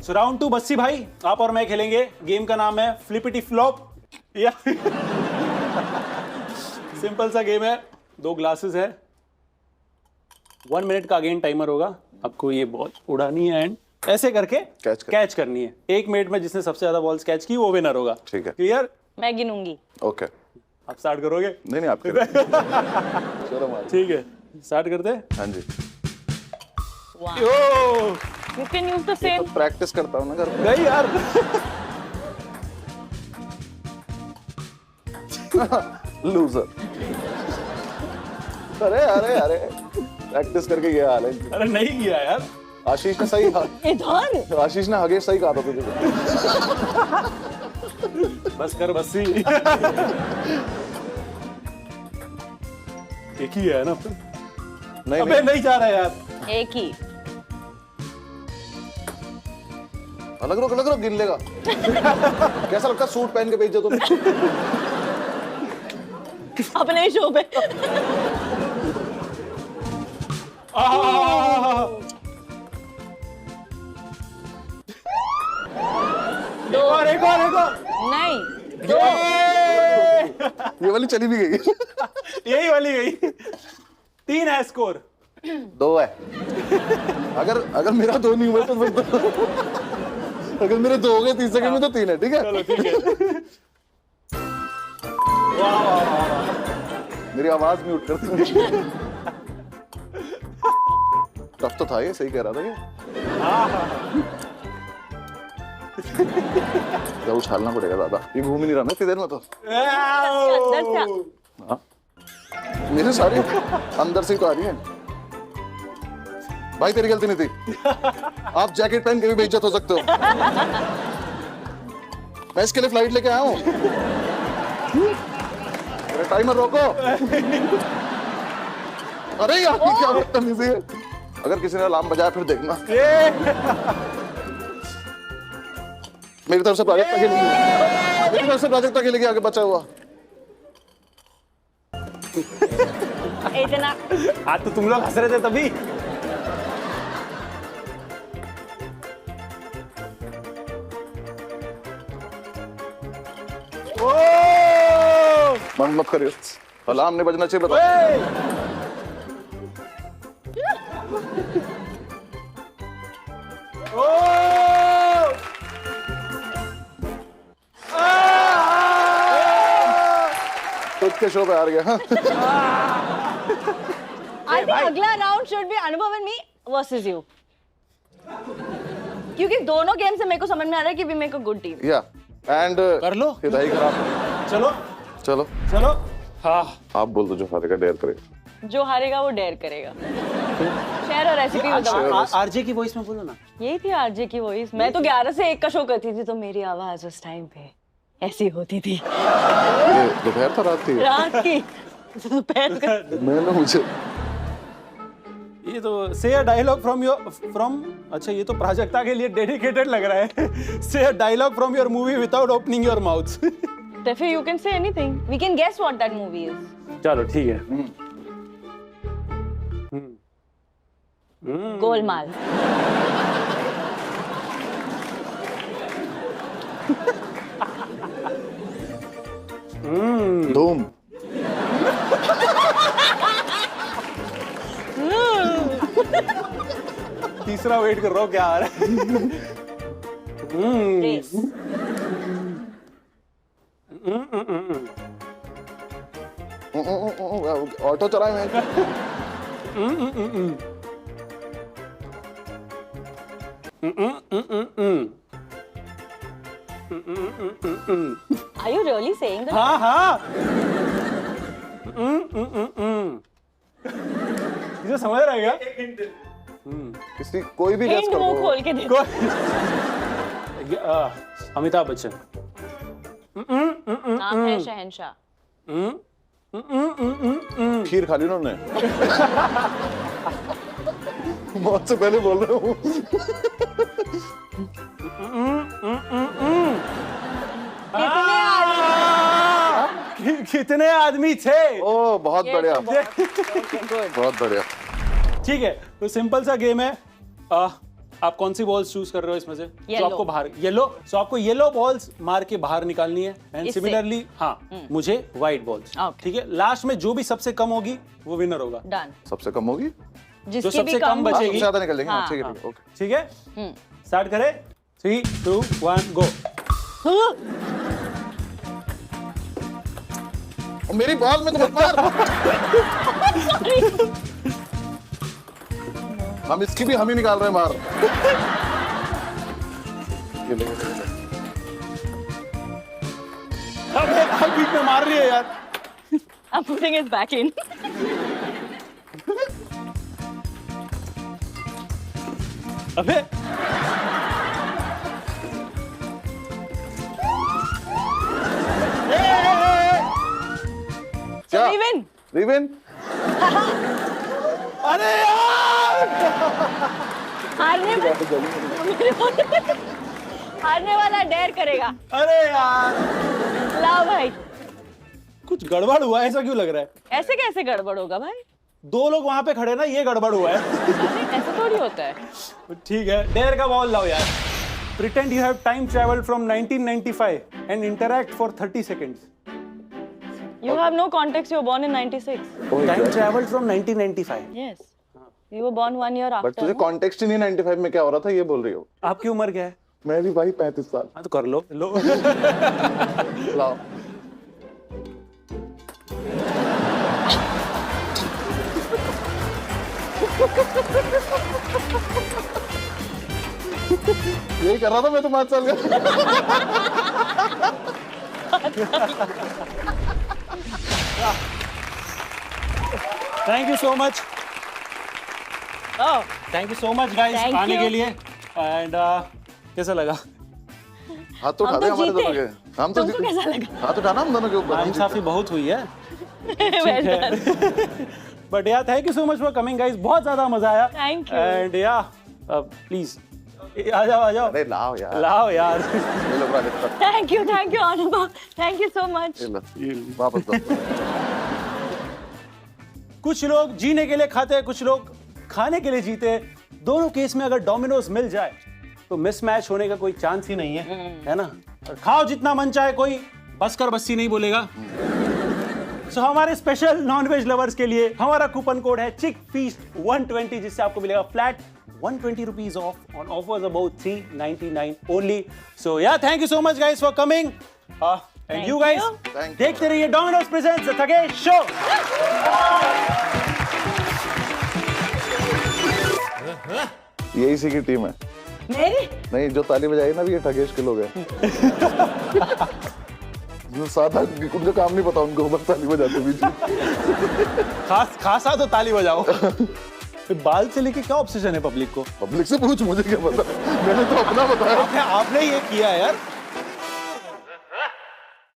सो राउंड 2 बस्सी भाई आप और मैं खेलेंगे। गेम का नाम है फ्लिपिटी फ्लॉप। या सिंपल सा गेम है। 2 ग्लासेस है, 1 मिनट का अगेन टाइमर होगा। आपको ये बॉल उड़ानी है एंड ऐसे करके कैच करनी है। 1 मिनट में जिसने सबसे ज्यादा बॉल्स कैच की वो विनर होगा। ठीक है, क्लियर? मैं गिनूंगी ओके। आप स्टार्ट करोगे? नहीं आपके चलो मार। ठीक है स्टार्ट करते हैं। हाँ जी, you can use the same तो प्रैक्टिस करता हूँ ना घर पे। नहीं यार लूजर। अरे अरे अरे प्रैक्टिस करके ये हाल है। अरे नहीं किया यार। आशीष ने सही कहा, इधर आशीष ने आगे सही कहा था तुझे। बस कर बस्सी। एक ही है ना अब तो? नहीं अबे नहीं जा रहा यार। एक ही अलग रो गिन लेगा। कैसा लगता है सूट पहन के भेज दो तुम? अपने ही शो पे एक और नहीं ये वाली चली भी गई। यही वाली गई। 3 है स्कोर। 2 है। अगर मेरा 2 नहीं हुआ तो फिर अगर मेरे 2 हो गए 30 सेकंड में तो 3 है। ठीक है चलो ठीक है। मेरी आवाज म्यूट कर दो। टफ तो था ये, सही कह रहा था ये। या उछालना पड़ेगा दादा, ये घूम ही नहीं रहा ना इतनी देर में तो। अंदर से हाँ मेरे सारे अंदर से तो आ रही है। भाई तेरी गलती नहीं थी, आप जैकेट पहन के भी बेइज्जत हो सकते हो। मैं इसके लिए फ्लाइट लेके आया हूँ। टाइमर रोको। अरे यार क्या बदतमीजी है। अगर किसी ने अलार्म बजाया फिर देखना। मेरी तरफ से प्राजक्ता खेलेगी, मेरी तरफ से प्राजक्ता खेलेगी आगे बचा हुआ। इतना आज तो तुम लोग हंस रहे थे तभी। बंद मत करियो, अलार्म नहीं बजना चाहिए। बताओ खुद के शो पे हार गया। हाँ? आई थिंक अगला राउंड शुड बी अनुभव एंड मी वर्सेस यू, क्योंकि दोनों गेम से मेरे को समझ में आ रहा है कि we make a good team. या एंड कर लो। हिदाई खराब। चलो चलो चलो। हाँ आप बोल दो जो हारेगा डेयर करेगा। जो हारेगा वो डेयर करेगा। शेयर और रेसिपी बताओ। आरजे की वॉइस में बोलो ना। यही थी आरजे की वॉइस। मैं तो 11 से 1 का शो करती थी तो मेरी आवाज उस टाइम पे ऐसी होती थी। ये दोपहर था रात थी? रात की दोपहर का। मैंने मुझे ये तो से अ डायलॉग फ्रॉम अच्छा ये तो प्राजक्ता के लिए डेडिकेटेड लग रहा है say a dialogue from your movie without opening your mouth Therefore, you can say anything. We can guess what that movie is. चलो ठीक है Golmaal. धूम। तीसरा वेट कर रहा हूँ क्या आ रहा है Race. ऑटो चलाए मैं। Are you really saying that? हाँ हाँ इसे समझ रहा है क्या किसी कोई भी गेस Hint कर मुंह दो। खोल के देखो. अमिताभ बच्चन नाम है शहंशाह. खीर खा ली उन्होंने। मौत से पहले बोल रहा हूँ। कितने आदमी थे ओ बहुत बढ़िया, Good. बहुत बढ़िया। ठीक है तो सिंपल सा गेम है आप कौन सी बॉल्स चूज कर रहे हो इसमें से जो Yellow. आपको बाहर येलो सो आपको येलो बॉल्स मार के बाहर निकालनी है एंड इससे? सिमिलरली हाँ मुझे व्हाइट बॉल्स Okay. ठीक है लास्ट में जो भी सबसे कम होगी वो विनर होगा Done. सबसे कम होगी? जो जिसकी सबसे भी कम कम बचेगी। सबसे ज्यादा निकलेंगे। हाँ, ठीक है ठीक है ओके। ठीक है स्टार्ट करें 3 2 1 गो मेरी बॉल में तो मत मार। हम इसकी भी हम ही निकाल रहे हैं मार। ये ले, ये ले, ये ले। अब बीच में मार रही है यार I'm putting it back in. अबे क्या? We win. रिविन? अरे यार हारने हारने वाला डेयर करेगा. अरे यार लाओ भाई. कुछ गड़बड़ हुआ है ऐसा क्यों लग रहा है ऐसे कैसे गड़बड़ होगा भाई? दो लोग वहां पे खड़े ना ये गड़बड़ हुआ है ऐसा थोड़ी होता है. ठीक है डेयर का बॉल लाओ यार pretend you have time travelled from 1995 and interact for 30 seconds You have no context. You were born in '96. Time travelled from 1995 Yes. You were born 1 year after. But तुझे कॉन्टेक्स्ट ही नहीं 95 में क्या हो रहा था ये बोल रही हो। आपकी उम्र क्या है मैं भी भाई 35 साल। हाँ तो कर लो लो लाओ। यही कर रहा था मैं तो 5 साल का। Thank you so much Oh, thank you so much guys Thank आने you. के लिए एंड कैसा लगा हाथ तो उठा हम दे तो हमारे जीते. दोनों के। हम तो तुमको कैसा लगा? हाथ उठाना हम दोनों के ऊपर। हम जीते। नाइंसाफी बहुत हुई है well done. बट यार thank you so much for coming guys बहुत ज्यादा मजा आया Thank you. एंड या प्लीज आ जाओ अरे लाओ यार। लाओ यार ये लो Prajakta. Thank you, Anubhav. Thank you so much. ये लो वापस दो। कुछ लोग जीने के लिए खाते हैं कुछ लोग खाने के लिए जीते हैं दोनों केस में अगर डोमिनोज मिल जाए तो मिसमैच होने का कोई चांस ही नहीं है ना और खाओ जितना मन चाहे कोई बस कर बस्सी नहीं बोलेगा सो हमारे स्पेशल नॉनवेज लवर्स के लिए हमारा कूपन कोड है चिक फीस्ट 120 जिससे आपको मिलेगा flat 120 rupees off on offers about 399 only so yeah thank you so much guys for coming and Thank you guys you. Thank you. देखते रहिए Domino's presents the Thagesh Show ये इसी की टीम है। मेरी? नहीं जो ताली बजाई ना भी ये ठगेश के लोग हैं। जो साधा उनको काम नहीं पता उनको बस ताली बजाते बीच। खासा तो ताली बजाओ बाल से लेके क्या ऑब्सेशन है पब्लिक को पब्लिक से पूछ मुझे क्या पता। मैंने तो अपना बताया। आपने ये किया यार